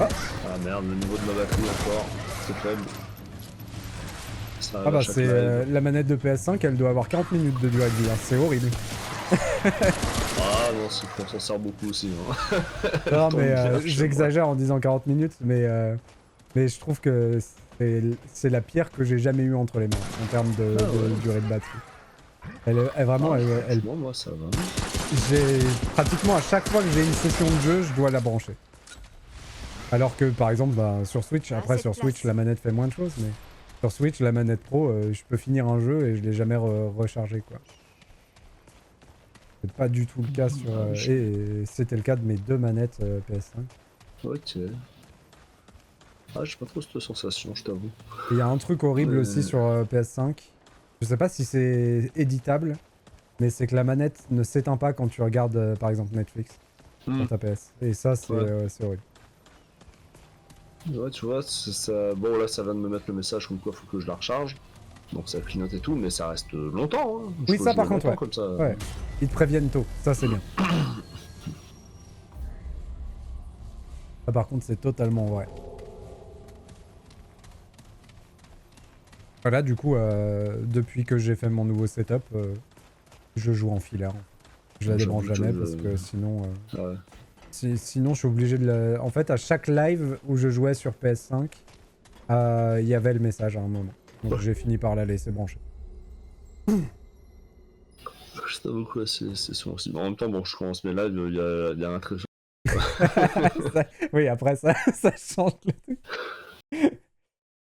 Ah merde, le niveau de ma batterie encore, c'est faible. Ça arrive Ah bah à chaque c'est live. la manette de PS5, elle doit avoir 40 minutes de durée de vie, hein. C'est horrible. Ah non, c'est qu'on s'en sert beaucoup aussi. Hein. Non Tant mais bien, je sais j'exagère en disant 40 minutes, mais je trouve que c'est la pire que j'ai jamais eue entre les mains en termes de, Ah ouais. de durée de batterie. Vraiment, Ah, elle franchement, moi ça va. j'ai pratiquement à chaque fois que j'ai une session de jeu, je dois la brancher. Alors que par exemple bah, sur Switch, après sur Switch la manette fait moins de choses, mais sur Switch la manette pro, je peux finir un jeu et je l'ai jamais rechargé quoi. C'est pas du tout le cas sur et c'était le cas de mes deux manettes PS5. Ok. Ah, j'ai pas trop cette sensation, je t'avoue. Et il y a un truc horrible aussi sur PS5. Je sais pas si c'est éditable, mais c'est que la manette ne s'éteint pas quand tu regardes par exemple Netflix sur ta PS. Et ça c'est Ouais. c'est horrible. Ouais, tu vois, ça... bon là ça vient de me mettre le message comme quoi faut que je la recharge. Donc ça clignote et tout, mais ça reste longtemps. Hein. Oui, Je ça peux par jouer contre, longtemps ouais. Comme ça. Ouais. Ils te préviennent tôt, ça c'est bien. Ça par contre c'est totalement vrai. Voilà, du coup, depuis que j'ai fait mon nouveau setup, je joue en filaire. Je la J'avoue débranche que jamais je- parce que sinon... Ouais. sinon, je suis obligé de la... En fait, à chaque live où je jouais sur PS5, il y avait le message à un moment. Donc j'ai fini par la laisser brancher. Je t'avoue que ouais, c'est souvent aussi. En même temps, bon, je commence mes lives, il y a un très... Oui, après ça, ça change le truc.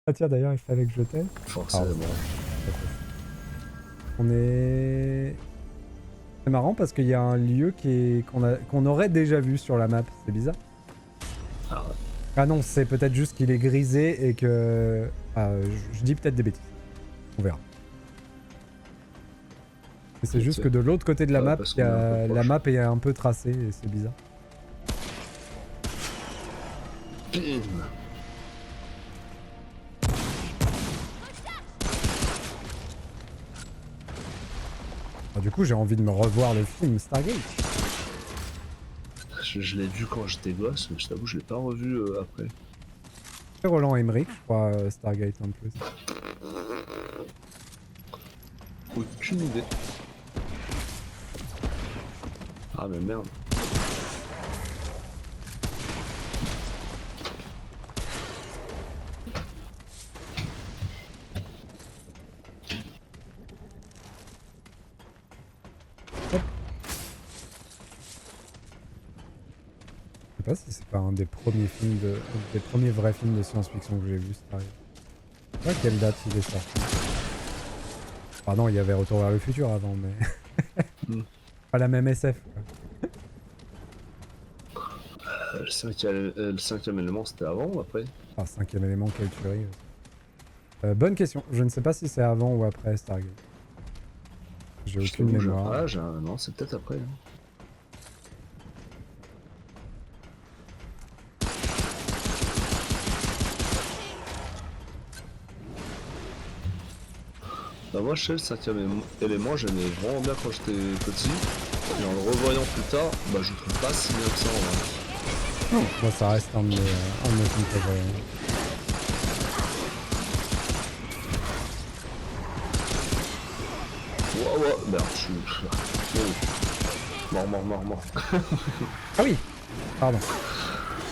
Ah tiens, d'ailleurs, il fallait que je t'aide. Forcément. On est... C'est marrant parce qu'il y a un lieu qu'on aurait déjà vu sur la map. C'est bizarre. Ah ouais. Ah non, c'est peut-être juste qu'il est grisé et que... Ah, je dis peut-être des bêtises. On verra. Mais c'est juste que de l'autre côté de la Ouais, map, parce qu'on est un peu la proche. map est un peu tracée et c'est bizarre. Bim. Ah, du coup, j'ai envie de me revoir le film Stargate. Je l'ai vu quand j'étais gosse, mais je t'avoue, je l'ai pas revu après. C'est Roland Emmerich, je crois, Stargate en plus. Aucune idée. Ah mais merde. Je sais pas si c'est pas un des premiers films des premiers vrais films de science-fiction que j'ai vu, Stargate. Je sais pas quelle date il est sorti. Pardon, il y avait Retour vers le futur avant, mais... Pas la même SF, quoi. Le cinquième élément c'était avant ou après? Ah, cinquième élément, quelle tuerie. Bonne question. Je ne sais pas si c'est avant ou après Stargate. J'ai aucune mémoire. Ah, non, c'est peut-être après. Hein. Bah moi je sais le cinquième élément, j'aimais vraiment bien quand j'étais petit. Et en le revoyant plus tard, bah je trouve pas si bien que ça en vrai. Non, moi ça reste un de mes films préférés. Ouais, merde, je suis... Mort. Ah oui. Pardon.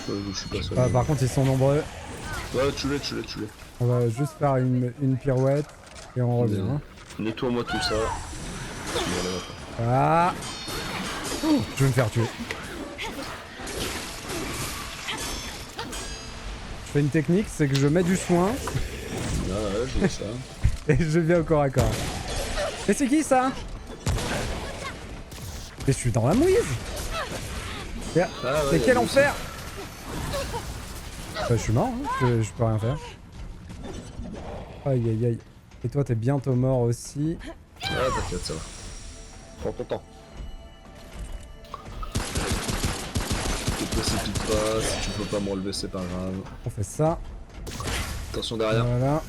Je suis pas seul. Par contre ils sont nombreux. Ouais, tu l'es. On va juste faire une pirouette et on revient. Bien. Nettoie-moi tout ça. Ah. Je vais me faire tuer. Je fais une technique, c'est que je mets du soin Ah ouais, je vois ça. et je viens au corps à corps. Mais c'est qui ça? Mais je suis dans la mouise. Ah Mais ouais, quel enfer! Je suis mort, hein, je peux rien faire. Aïe. Et toi t'es bientôt mort aussi. Ah t'inquiète, ça va. Prends ton temps. Ne te précipite pas, si tu peux pas me relever c'est pas grave. On fait ça. Attention derrière. Voilà.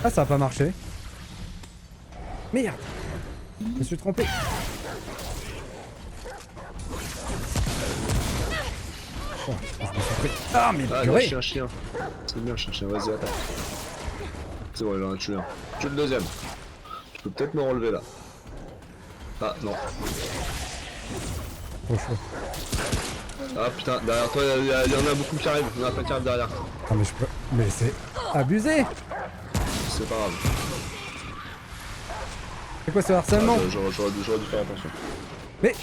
Ah ça a pas marché. Merde! Je me suis trompé. Oh, je me suis pris. Ah mais Ah, purée! un chien. C'est bien, chien, vas-y, attaque. C'est bon, il en a tué un. Tue le deuxième. Tu peux peut-être me relever là. Ah, non. Trop chaud. Ah putain, derrière toi, il y en a beaucoup qui arrivent. Il y en a plein qui arrivent derrière. Ah mais je peux... Mais c'est abusé! C'est pas grave. C'est quoi ce harcèlement? J'aurais dû faire attention. Mais...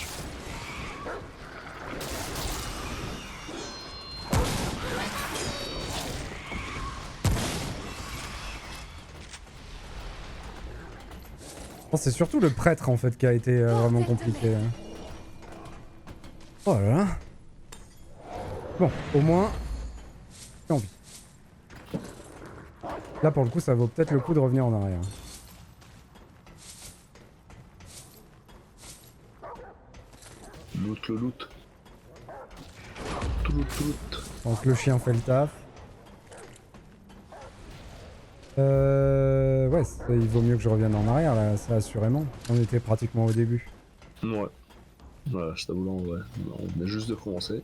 Oh, c'est surtout le prêtre en fait qui a été vraiment compliqué. Hein. Oh là là. Bon, au moins, j'ai envie. Là pour le coup ça vaut peut-être le coup de revenir en arrière. Loot le loot. Tout loot. Donc le chien fait le taf. Ouais, il vaut mieux que je revienne en arrière là, ça assurément. On était pratiquement au début. Ouais. Voilà, je t'avoue là, ouais. On venait juste de commencer.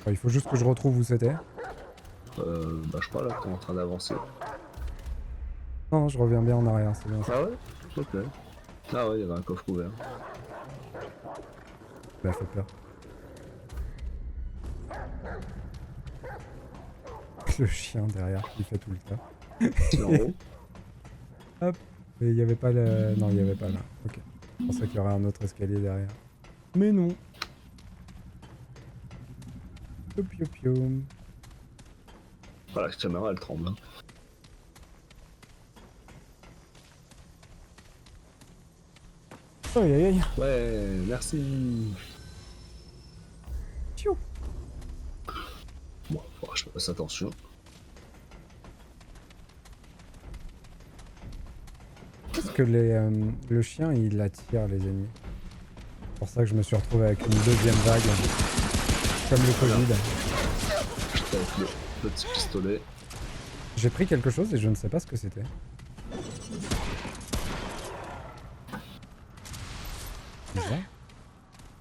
Il faut juste que je retrouve où c'était. Bah je sais pas là, t'es en train d'avancer. Non, je reviens bien en arrière, c'est bien ça. Ah ouais? Ok. Ah ouais, il y avait un coffre ouvert. Ça m'a fait peur. Le chien derrière qui fait tout le tas. C'est en haut. Hop. Et il y avait pas le... Non, il y avait pas là. Ok. Je pensais qu'il y aurait un autre escalier derrière. Mais non. Pio. Voilà, la caméra elle tremble. Hein. Aïe. Ouais, merci. Piou. Bon, je fasse attention. Est-ce que le chien il attire les ennemis? C'est pour ça que je me suis retrouvé avec une deuxième vague. Comme le Covid. J'étais avec le petit pistolet. J'ai pris quelque chose et je ne sais pas ce que c'était. Bizarre.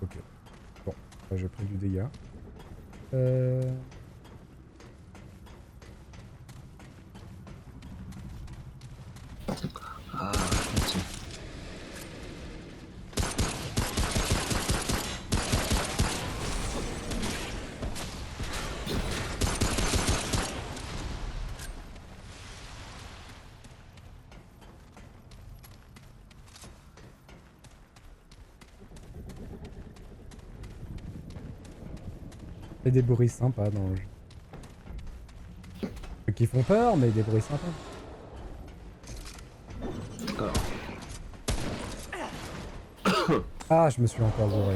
Ok. Bon, bah, j'ai pris du dégât. Ah, ok. Il y a des bruits sympas dans le jeu. Trucs qui font peur, mais des bruits sympas. Alors, Ah, je me suis encore bourré.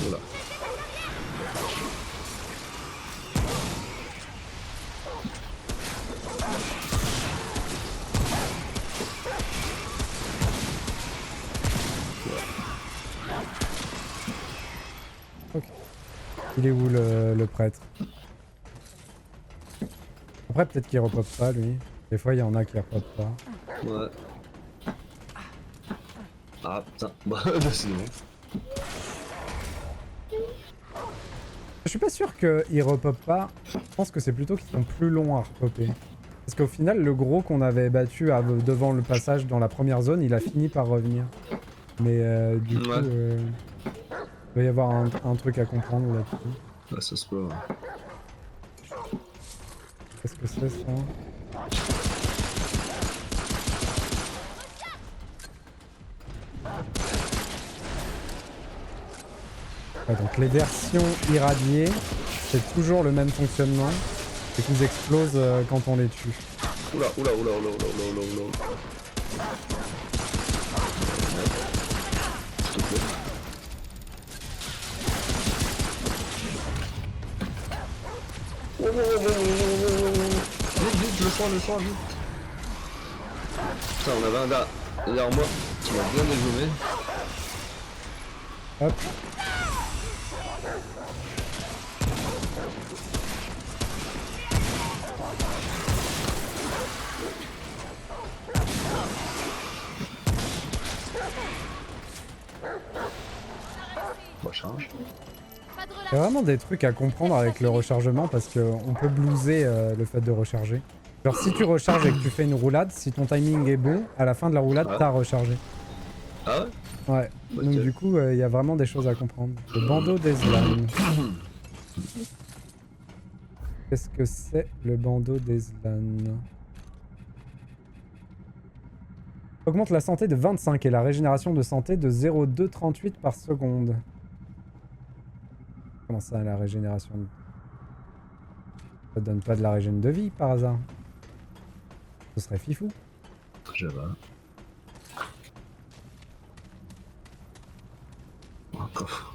voilà. Il est où le prêtre? Après, peut-être qu'il repop pas, lui. Des fois, il y en a qui repop pas. Ouais. Ah putain, bah sinon. Je suis pas sûr qu'ils repop pas. Je pense que c'est plutôt qu'ils sont plus longs à repopper. Parce qu'au final, le gros qu'on avait battu devant le passage dans la première zone, il a fini par revenir. Mais du coup, Ouais. il doit y avoir un truc à comprendre là-dessus. Ah, ça se peut. Ouais. Qu'est-ce que c'est ça? Ouais, donc les versions irradiées, c'est toujours le même fonctionnement. C'est qu'ils explosent quand on les tue. Oula, oula, oula, oula, oula, oula, oula, oula. S'il te plaît. Oh, oh, oh, oh, oh, oh, oh. Vite, vite, le soin, vite. Putain, on avait un gars derrière moi qui m'a bien dégommé. Hop. Recharge. Pas de Il y a relâche. vraiment des trucs à comprendre avec le rechargement parce qu'on peut blouser le fait de recharger. Genre si tu recharges et que tu fais une roulade, si ton timing est bon, à la fin de la roulade, Ah. t'as rechargé. Ah ouais? Ouais. Ok. Donc du coup, il y a vraiment des choses à comprendre. Le bandeau d'Ezlan. Qu'est-ce que c'est le bandeau d'Ezlan? Augmente la santé de 25 et la régénération de santé de 0,238 par seconde. Comment ça, la régénération de... Ça donne pas de la régène de vie par hasard? Ce serait fifou. Java. Un coffre.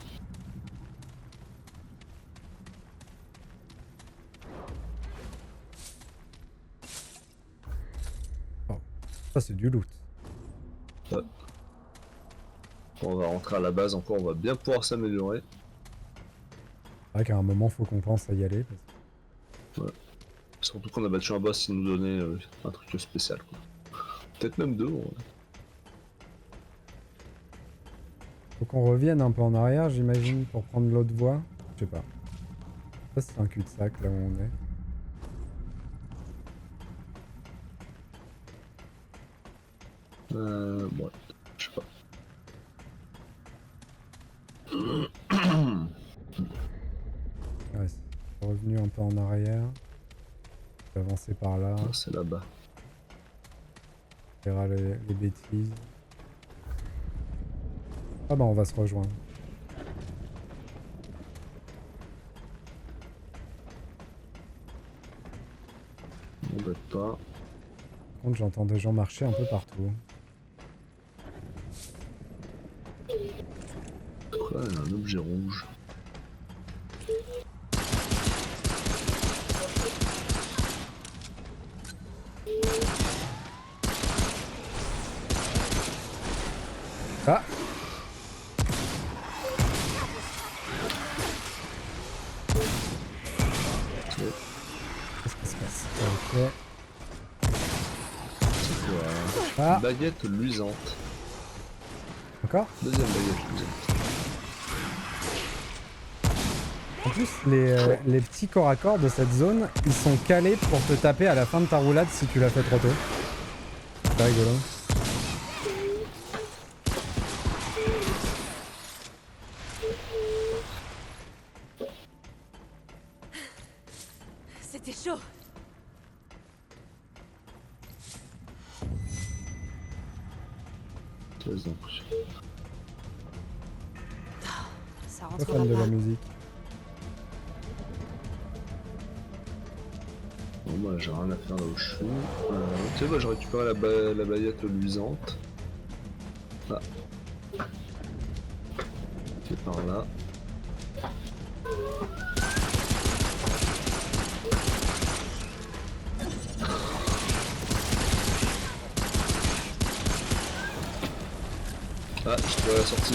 Ça c'est du loot. On va rentrer à la base encore, on va bien pouvoir s'améliorer. C'est vrai qu'à un moment faut qu'on pense à y aller. Surtout qu'on a battu un boss qui nous donnait un truc spécial. Peut-être même deux. Faut qu'on revienne un peu en arrière, j'imagine, pour prendre l'autre voie. Je sais pas. Ça c'est un cul-de-sac là où on est. Ouais, je sais pas. Ouais, c'est revenu un peu en arrière. Je vais avancer par là. Ah, c'est là-bas. On verra les bêtises. Ah bah on va se rejoindre. On bête pas. Par contre j'entends des gens marcher un peu partout. Pourquoi il y a un objet rouge? Ah! Qu'est-ce qui se passe? Ok. Ah, Baguette luisante. encore. Deuxième baguette luisante. En plus, les petits corps à corps de cette zone, ils sont calés pour te taper à la fin de ta roulade si tu l'as fait trop tôt. C'est rigolo. C'était chaud. Laisse donc. Ça Très rentrera fan de la pas. musique. Bon, moi j'ai rien à faire là où je suis. Ok, bah je récupère la baguette luisante. Ah. C'est par là. Ah, je peux la sortie.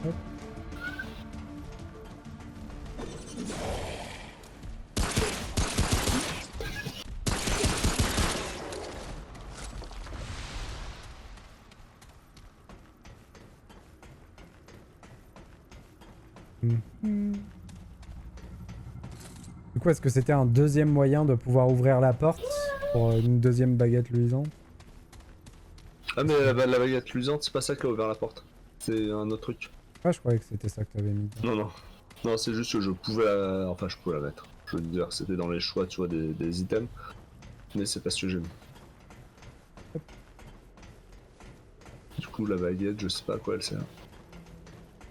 Hop. Du coup, est-ce que c'était un deuxième moyen de pouvoir ouvrir la porte pour une deuxième baguette luisante? Ah mais la baguette luisante, c'est pas ça qui a ouvert la porte. C'est un autre truc. Ah, je croyais que c'était ça que t'avais mis. Non, non. Non, c'est juste que je pouvais la... Enfin, je pouvais la mettre. Je veux dire, c'était dans les choix, tu vois, des items. Mais c'est pas ce que j'ai mis. Du coup, la baguette, je sais pas à quoi elle sert.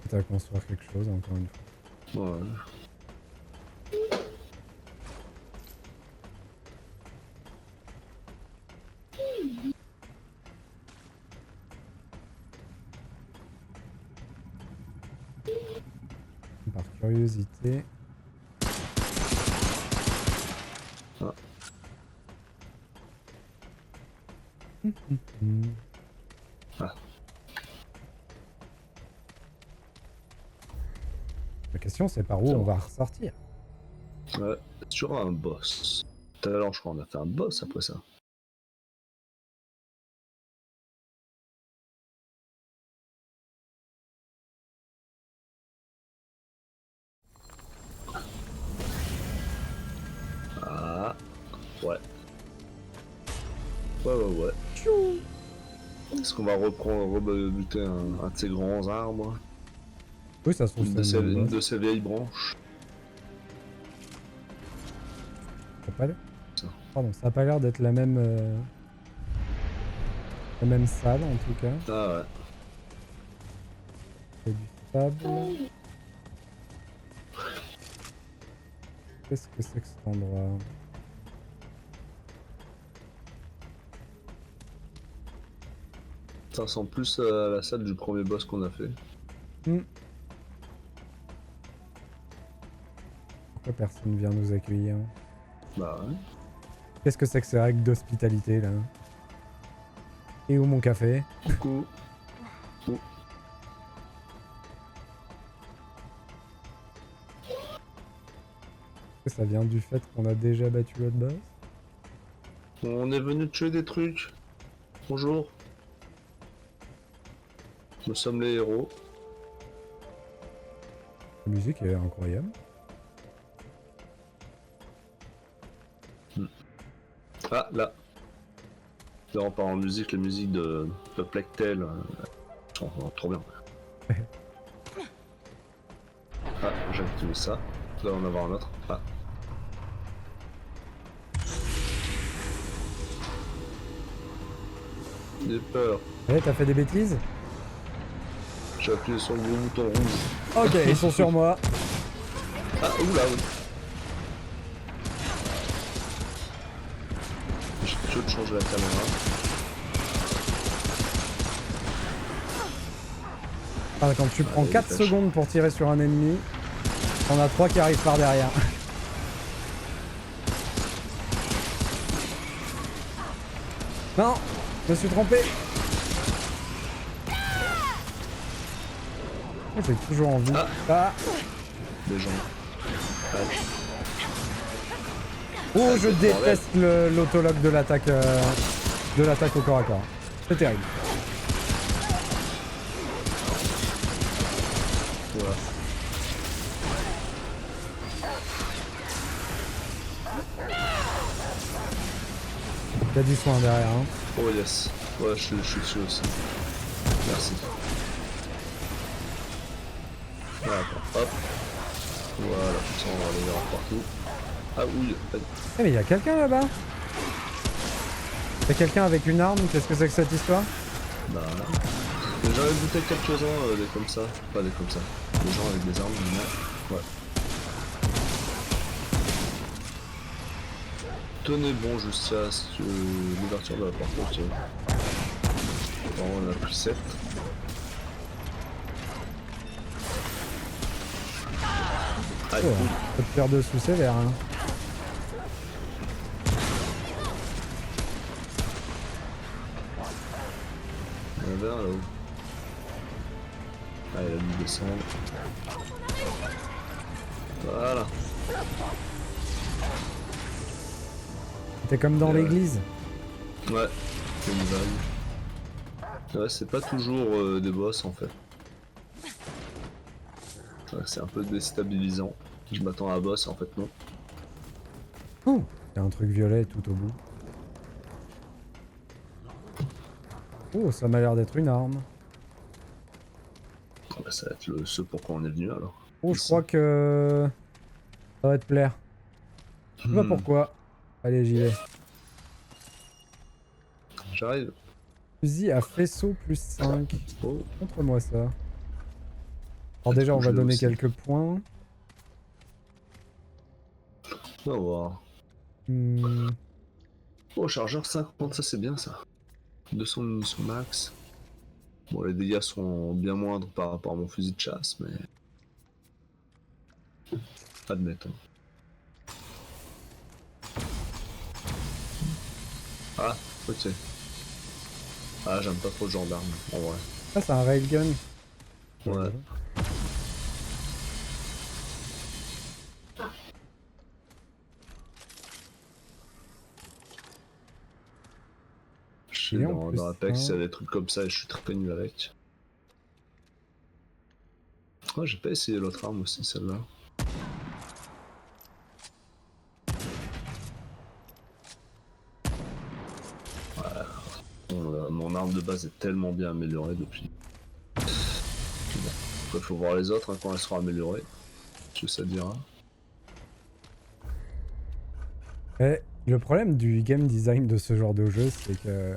T'as à construire quelque chose, encore une fois. Ouais. Par curiosité. Ah. Ah. La question, c'est par où C'est on bon. va ressortir. Ouais, sur un boss. Tout à l'heure, je crois qu'on a fait un boss après ça. Ah, ouais. Ouais. Est-ce qu'on va rebuter un de ces grands arbres? Oui, ça se trouve, c'est le Une boss. de ces vieilles branches? Ça a pas l'air- Ça. Pardon, ça a pas l'air d'être la même... la même salle, en tout cas. Ah ouais. C'est du sable. Qu'est-ce que c'est que cet endroit? Ça ressemble plus à la salle du premier boss qu'on a fait. Pourquoi personne vient nous accueillir? Bah ouais. Qu'est-ce que c'est que ces règles d'hospitalité, là? Et où mon café? Coucou. Est-ce que ça vient du fait qu'on a déjà battu l'autre boss? On est venu tuer des trucs. Bonjour. Nous sommes les héros. La musique est incroyable. Ah, là. Là, on part en musique, les musiques de Plectel. Sont trop bien. Ah, j'ai activé ça. Là, on va en avoir un autre. Ah. J'ai peur. Allez, t'as fait des bêtises? J'ai appuyé sur le gros bouton rouge. Ok, ils sont sur moi. Ah, oula, oui. Je vais changer la caméra. Ah, quand tu prends 4 dépêche. secondes pour tirer sur un ennemi, on a 3 qui arrivent par derrière. Non, je me suis trompé. J'ai toujours envie. Ah. Ah, Des gens. Ah. Oh, je déteste l'autologue de l'attaque au corps à corps. C'est terrible. Voilà. Il y a du soin derrière. Hein. Oh yes. Ouais, je suis dessus aussi. Merci. Voilà, hop. Voilà, comme ça on va les voir partout. Ah oui, Eh mais il y a quelqu'un là-bas. Il y a quelqu'un avec une arme, qu'est-ce que c'est que cette histoire? bah. J'en ai buté quelques-uns, des comme ça. Pas des comme ça. Des gens avec des armes, mais ouais. Tenez bon jusqu'à l'ouverture de la porte. Ok. Bon, on a pris 7. Ah, Oh, cool. faut te faire dessous sévère. Hein. Il y en avait un là-haut. Ah, il a dû descendre. Voilà. T'es comme dans l'église. Ouais, c'est une vague. Ouais, c'est pas toujours des boss en fait. Ouais, c'est un peu déstabilisant. Je m'attends à un boss en fait non. Oh, il y a un truc violet tout au bout. Oh, ça m'a l'air d'être une arme. Bah, ça va être ce pourquoi on est venu alors. Oh, je crois que ça va te plaire. Je sais pas pourquoi. Allez, j'y vais. J'arrive. Fusil à faisceau plus 5. Oh, Montre-moi ça. Alors déjà, on va donner quelques points. on va voir. Oh, chargeur 50, ça c'est bien ça. 200 munitions max. Bon, les dégâts sont bien moindres par rapport à mon fusil de chasse, mais... Admettons. Ah, ok. Ah, j'aime pas trop ce genre d'arme, en vrai. Ah, c'est un railgun. Ouais. Je suis Et en plus, dans Apex, il y hein. a des trucs comme ça et je suis très nul avec. Oh, j'ai pas essayé l'autre arme aussi, celle-là. Mon arme de base est tellement bien améliorée depuis. Bon. Après, faut voir les autres hein, quand elles seront améliorées. Tu ça dira. Et le problème du game design de ce genre de jeu, c'est que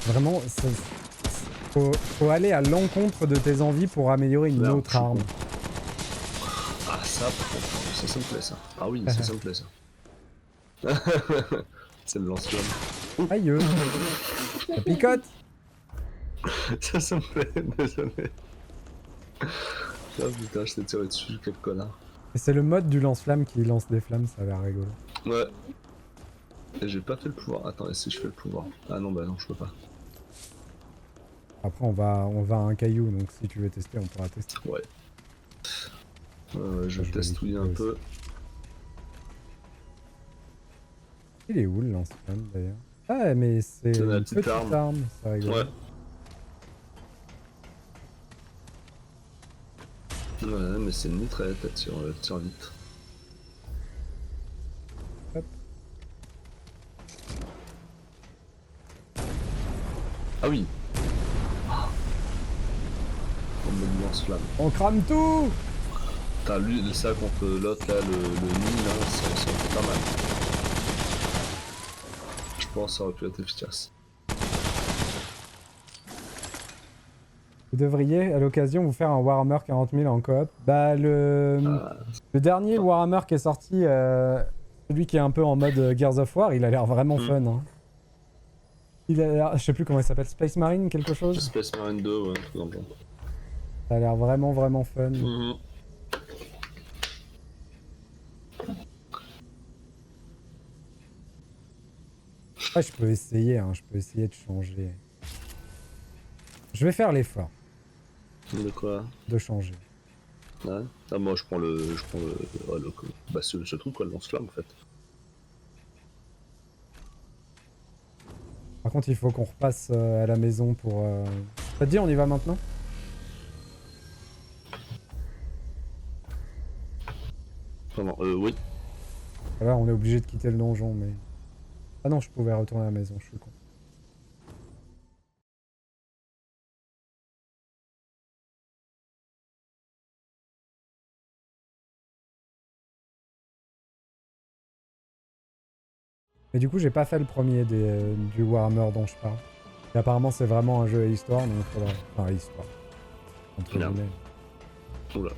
vraiment, faut aller à l'encontre de tes envies pour améliorer une Merde, autre je suis arme. con. Ah ça par contre, ça me plaît ça. Ah oui, ça me plaît ça. C'est le lance-flamme. Aïe, ça picote. Ça me plaît, désolé. Oh putain, je t'ai tiré dessus, quel connard. Et c'est le mode du lance-flamme qui lance des flammes, ça a l'air rigolo. Ouais. Et j'ai pas fait le pouvoir. Attends, et si je fais le pouvoir? Ah non, bah non, je peux pas. Après, on va à un caillou, donc si tu veux tester, on pourra tester. Ouais. Je vais vais testouiller un l'équiper peu. Il est où le lance-flamme d'ailleurs? Ah, mais c'est C'est la une petite arme. c'est rigolo. Ouais. Ouais, mais c'est une mitraillette, elle tire vite. Hop. Ah oui. On me lance-flamme. On crame tout! T'as lui, ça contre l'autre là, le nid là, ça fait pas mal. Je pense que ça aurait pu être efficace. Vous devriez, à l'occasion, vous faire un Warhammer 40 000 en coop. Bah, le dernier Warhammer qui est sorti, celui qui est un peu en mode Gears of War, il a l'air vraiment fun. Hein. Il a l'air, je sais plus comment il s'appelle, Space Marine quelque chose? Space Marine 2, ouais, un truc dans le genre. Ça a l'air vraiment fun. Ah, je peux essayer, hein, je peux essayer de changer. Je vais faire l'effort De quoi? de changer. Ouais. Ah, moi je prends le. Bah ce truc quoi, le lance-flamme en fait. contre, il faut qu'on repasse à la maison pour... Ça te dit, on y va maintenant? Pardon, oui. Là, on est obligé de quitter le donjon, mais... Ah non, je pouvais retourner à la maison, je suis con. Mais du coup, j'ai pas fait le premier du Warhammer dont je parle. Et apparemment, c'est vraiment un jeu à histoire, donc il faudra... Enfin, histoire. Entre Merde. guillemets. Oula.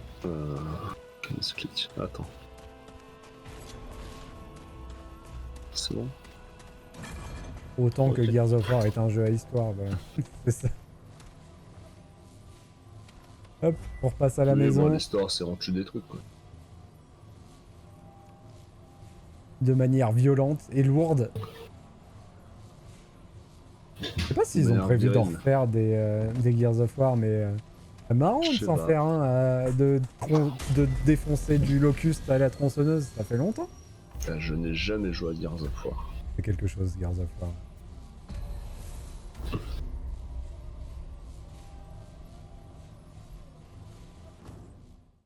Clic. Attends. C'est bon? Autant que Ok. Gears of War est un jeu à histoire, bah, c'est ça. Hop, on repasse à la Mais maison bon, l'histoire, c'est on tue des trucs, quoi. de manière violente et lourde. Je sais pas s'ils ont manière prévu d'en virile. refaire des Gears of War, mais c'est marrant Je de sais s'en pas. faire un, de défoncer du locuste à la tronçonneuse, ça fait longtemps. Je n'ai jamais joué à Gears of War. C'est quelque chose, Gears of War.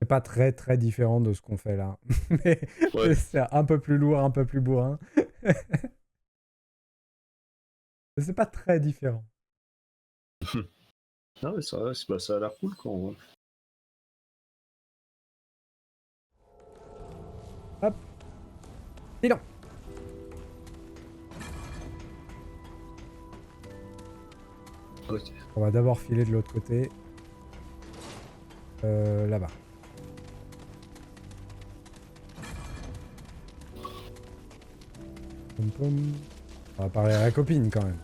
C'est pas très très différent de ce qu'on fait là. Mais Ouais. c'est un peu plus lourd, un peu plus bourrin. Mais c'est pas très différent. Ah ouais, c'est vrai, ça a l'air cool quand on... Hop. Bilan. Ok. On va d'abord filer de l'autre côté. Là-bas. Pom pom. On va parler à la copine quand même.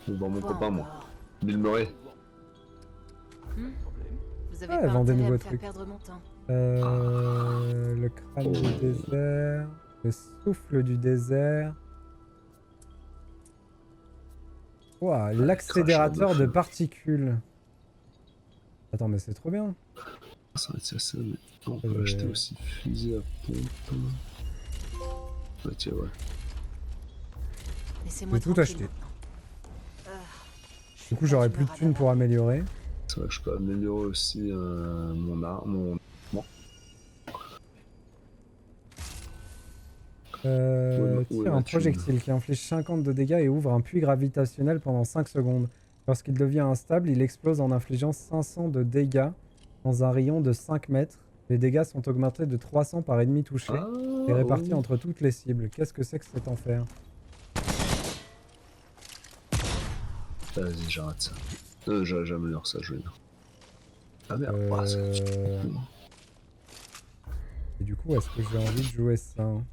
Bon, mon Quoi copain, moi. encore? Bill Murray. Vous avez Ah, pas elle vend des intérêt à nouveaux me faire trucs. perdre mon temps. Le crâne du désert. Le souffle du désert. Ouah, l'accélérateur de feu. particules. Attends, mais c'est trop bien. Ça va être ça, mais on peut Euh, acheter aussi fusil à pompe. Ok, ouais. Laissez-moi J'ai tout tranquille acheté. maintenant. Je Du suis coup, pas j'aurais d'humeur plus de à thunes pour bavarder. améliorer. C'est vrai que je peux améliorer aussi mon arme, mon... Où est Tire ma un thune? projectile qui inflige 50 de dégâts et ouvre un puits gravitationnel pendant 5 secondes. Lorsqu'il devient instable, il explose en infligeant 500 de dégâts dans un rayon de 5 mètres. Les dégâts sont augmentés de 300 par ennemi touché Ah, et répartis oh. entre toutes les cibles. Qu'est-ce que c'est que cet enfer? Vas-y, j'arrête ça. J'améliore ça, je vais dire. Ah merde, c'est Euh... Et du coup, est-ce que j'ai envie de jouer ça, hein?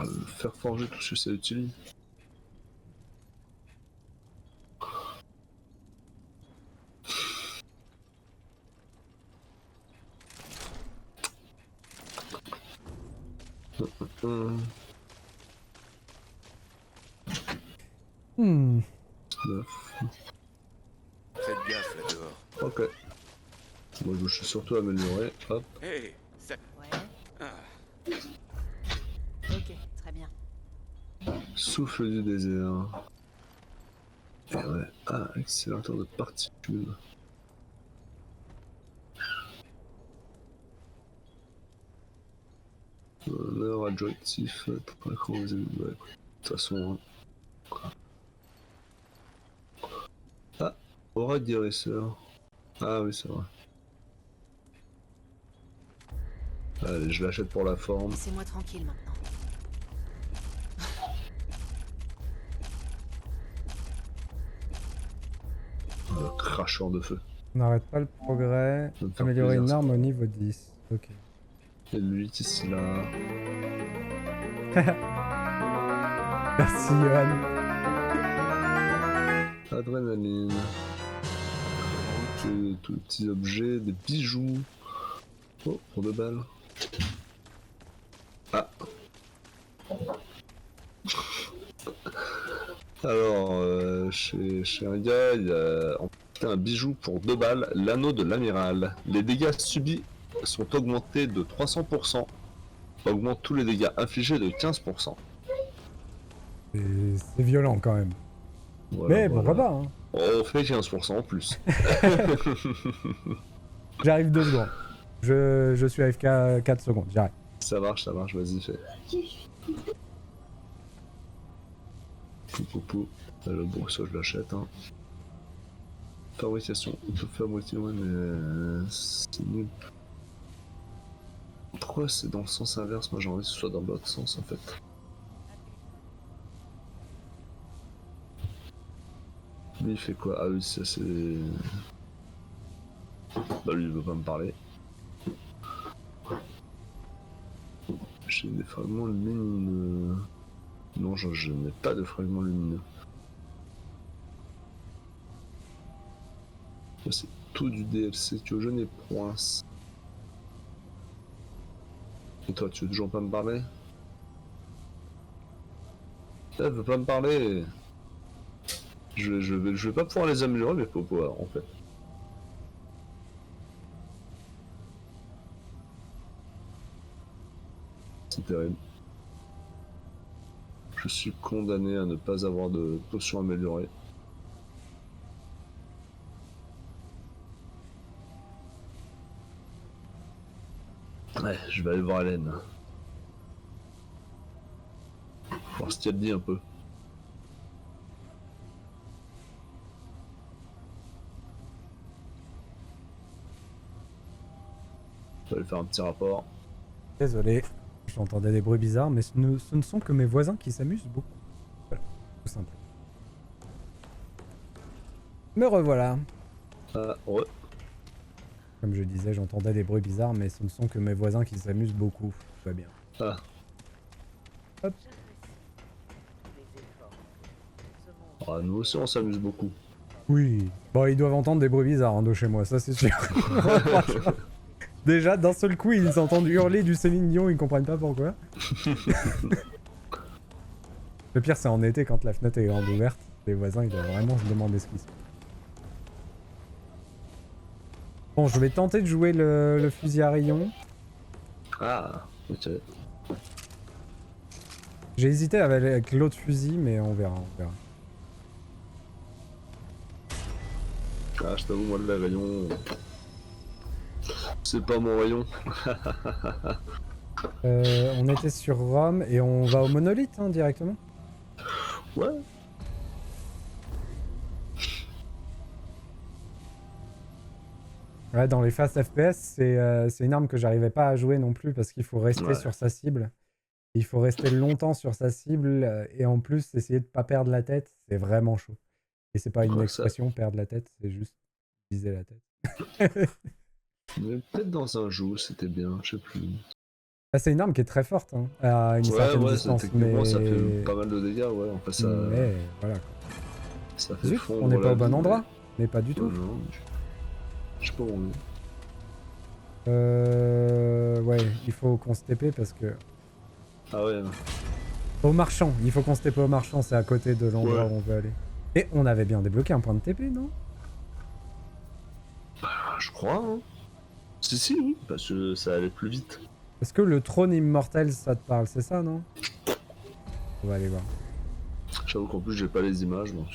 le faire forger tout ce que ça utilise. Hmm. 9. Faites gaffe là dehors. Ok. Moi je suis surtout amélioré. Hop. Hé, ça... Ouais. Ah, Ok, très bien. Souffle du désert. Et ouais. Ah, accélérateur de particules. Honneur adjonctif. Ouais, de toute façon. Hein. Ah, aura de guérisseur. Ah oui, c'est vrai. Allez, je l'achète pour la forme. Laissez-moi tranquille maintenant. Cracheur de feu. On n'arrête pas le progrès. Ça me fait Améliorer plaisir, une ça. arme au niveau 10. Ok. Et lui qui est là. Merci, Johan. Adrénaline. Tous les petits objets, des bijoux. Oh, pour 2 balles. Ah. Alors, chez un gars, il a un bijou pour 2 balles, l'anneau de l'amiral. Les dégâts subis sont augmentés de 300%. Augmente tous les dégâts infligés de 15%. C'est violent quand même. Voilà, Mais voilà. pourquoi pas, hein. On fait 15% en plus. J'arrive 2 secondes. Je suis AFK 4 secondes, j'arrive. Ça marche, vas-y, fais. Pou. Bon, ça je l'achète. Hein. Fabrication, on peut faire moitié, ouais, mais c'est nul. Pourquoi c'est dans le sens inverse? Moi j'ai envie que ce soit dans l'autre sens en fait. Lui il fait quoi? Ah oui, ça c'est... Bah lui il veut pas me parler. J'ai des fragments lumineux. Non, je n'ai pas de fragments lumineux. Ça, c'est tout du DLC que je n'ai point. Et toi, tu veux toujours pas me parler? Elle veut pas me parler. Je vais pas pouvoir les améliorer mes popos en fait. C'est terrible. Je suis condamné à ne pas avoir de potions améliorées. Ouais, je vais aller voir Hélène. Voir ce qu'elle dit un peu. Je vais aller faire un petit rapport. Désolé, j'entendais des bruits bizarres, mais ce ne sont que mes voisins qui s'amusent beaucoup. Voilà, tout simple. Me revoilà. Ah, ouais. Comme je disais, j'entendais des bruits bizarres, mais ce ne sont que mes voisins qui s'amusent beaucoup. Tout va bien. Ah. Hop. Ah, nous aussi on s'amuse beaucoup. Oui. Bon, ils doivent entendre des bruits bizarres hein, de chez moi, ça c'est sûr. Déjà, d'un seul coup, ils entendent hurler du Céline Dion, ils comprennent pas pourquoi. Le pire, c'est en été, quand la fenêtre est grande ouverte. Les voisins, ils doivent vraiment se demander ce qui se passe. Bon, je vais tenter de jouer le fusil à rayon. Ah, ok. J'ai hésité avec l'autre fusil, mais on verra, on verra. Ah, je t'avoue, moi, le rayon... C'est pas mon rayon. On était sur Rome et on va au monolithe hein, directement. Ouais. Ouais, dans les fast FPS, c'est une arme que j'arrivais pas à jouer non plus parce qu'il faut rester Ouais. sur sa cible. Il faut rester longtemps sur sa cible et en plus essayer de pas perdre la tête, c'est vraiment chaud. Et c'est pas une Ouais, expression perdre la tête, c'est juste viser la tête. Mais peut-être dans un jeu, c'était bien, je sais plus. Ah, c'est une arme qui est très forte hein, à une certaine distance, techniquement, mais... ça fait pas mal de dégâts, ouais. Enfin, ça, Mais voilà. Quoi. ça fait Zut, fondre on n'est pas la au bon vie, endroit, mais pas du mais... tout. Non, je sais pas où on est. Ouais, il faut qu'on se TP parce que... Ah ouais, Au marchand, il faut qu'on se TP au marchand, c'est à côté de l'endroit Ouais. où on veut aller. Et on avait bien débloqué un point de TP, non? je crois, hein. Si, oui, parce que ça allait plus vite. Est-ce que le trône immortel, ça te parle, c'est ça, non? On va aller voir. J'avoue qu'en plus, j'ai pas les images, donc...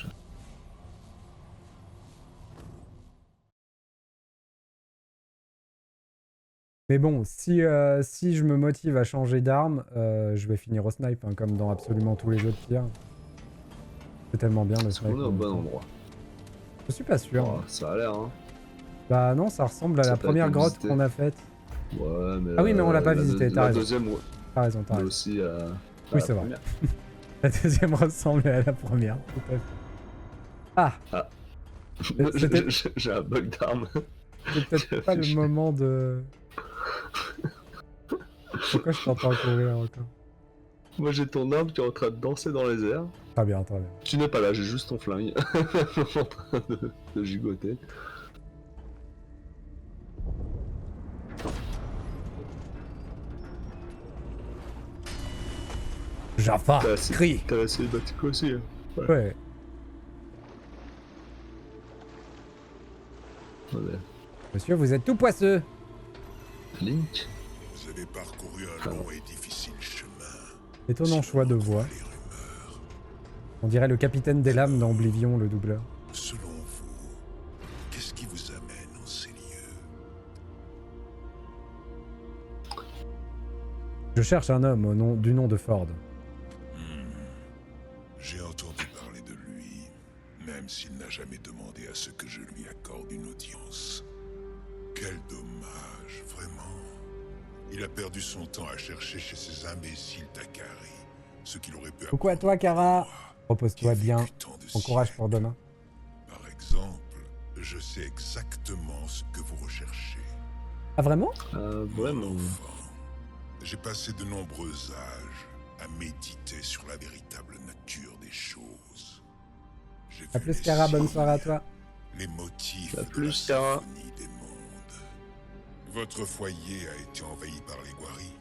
Mais bon, si je me motive à changer d'arme, je vais finir au snipe, hein, comme dans absolument tous les jeux de tir. C'est tellement bien le Est-ce snipe. qu'on est au bon endroit? Je suis pas sûr. Oh, ça a l'air, hein. Bah non, ça ressemble à Ça la peut première être grotte visité. qu'on a faite. Ouais, mais... Ah oui, mais on l'a pas la visité, t'as la raison. deuxième, ouais. T'as raison, t'as Mais raison. aussi à Oui, la c'est vrai. première. La deuxième ressemble à la première, tout à fait. Ah, C'était- J'ai un bug d'arme. c'est peut-être pas le moment de... Pourquoi je t'entends courir encore? Moi j'ai ton arme qui est en train de danser dans les airs. Très bien, très bien. Tu n'es pas là, j'ai juste ton flingue. en train de gigoter. Jaffa, crie. T'as essayé de battre aussi. Hein. Ouais. Ouais. Monsieur, vous êtes tout poisseux. Link. Vous avez parcouru un long et difficile chemin. Étonnant choix de voix. Les rumeurs. On dirait le capitaine des lames dans Oblivion, le doubleur. Selon vous, qu'est-ce qui vous amène en ces lieux? Je cherche un homme du nom de Ford. J'ai entendu parler de lui, même s'il n'a jamais demandé à ce que je lui accorde une audience. Quel dommage, vraiment. Il a perdu son temps à chercher chez ces imbéciles Takari ce qu'il aurait pu Coucou à toi, Kara. Repose-toi bien. Bon courage pour demain. Par exemple, je sais exactement ce que vous recherchez. Ah, vraiment? Vraiment. Mon enfant, j'ai passé de nombreux âges à méditer sur la véritable nature des choses. J'ai A vu plus, les Kara. Bonne signes, soirée à toi. les motifs À de plus, la Kara. symphonie des mondes. Votre foyer a été envahi par les Guari,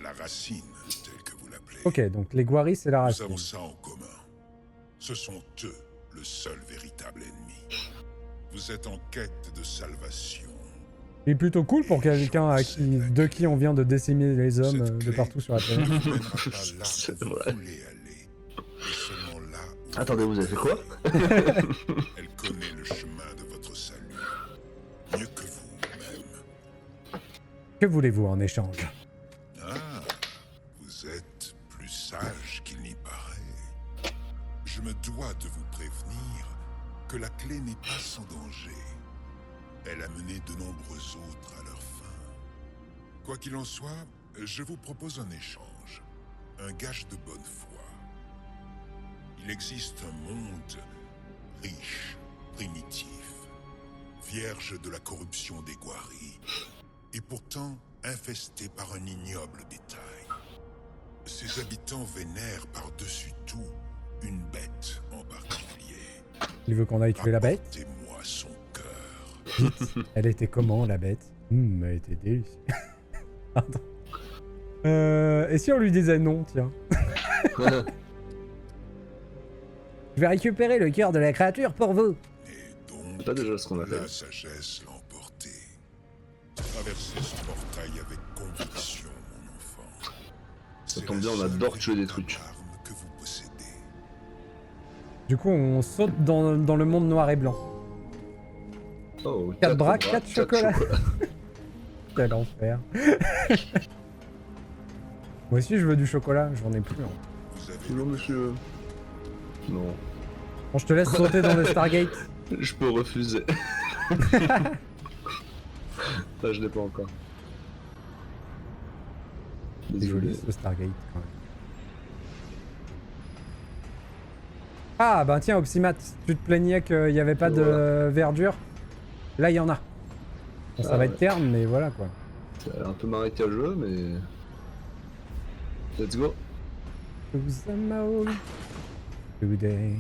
la racine, telle que vous l'appelez. Ok, donc les Guari, c'est la Nous racine. avons ça en commun. Ce sont eux le seul véritable ennemi. Vous êtes en quête de salvation. Il est plutôt cool pour quelqu'un de qui on vient de décimer les hommes Cette de clé partout sur la planète. ne mènera pas là C'est où vous vrai. voulez aller, mais seulement là où Attendez, vous avez fait quoi? elle connaît le chemin de votre salut. Mieux que vous-même. Que voulez-vous en échange? Ah, vous êtes plus sage qu'il n'y paraît. Je me dois de vous prévenir que la clé n'est pas sans danger. Elle a mené de nombreux autres à leur fin. Quoi qu'il en soit, je vous propose un échange. Un gage de bonne foi. Il existe un monde riche, primitif, vierge de la corruption des Guari, et pourtant infesté par un ignoble bétail. Ses habitants vénèrent par-dessus tout une bête en particulier. Il veut qu'on aille tuer la bête? Apportez-moi son cœur. Elle était comment, la bête? Elle était délicieuse. Pardon. Et si on lui disait non, tiens? Je vais récupérer le cœur de la créature pour vous. Et donc, C'est pas déjà ce qu'on a fait. la sagesse l'a emporté. Traversez ce portail avec conviction, mon enfant. C'est tombe la bien, on seule adore tuer des véritable trucs. arme que vous possédez. Du coup, on saute dans le monde noir et blanc. Oh, 4 bras, 4 chocolats. chocolats. Quel enfer. Moi aussi, je veux du chocolat. J'en ai plus. Hein. Vous avez Non, monsieur. Non, Bon, je te laisse sauter dans le Stargate. je peux refuser. Ça, je l'ai pas encore. C'est joli ce Stargate quand même. Ah bah tiens Opsimat, tu te plaignais qu'il n'y avait pas de Voilà. verdure. Là il y en a. Bon, ça Ah va ouais. être terne mais voilà quoi. Ça a l'air un peu marécageux, mais... Let's go. To the moon today.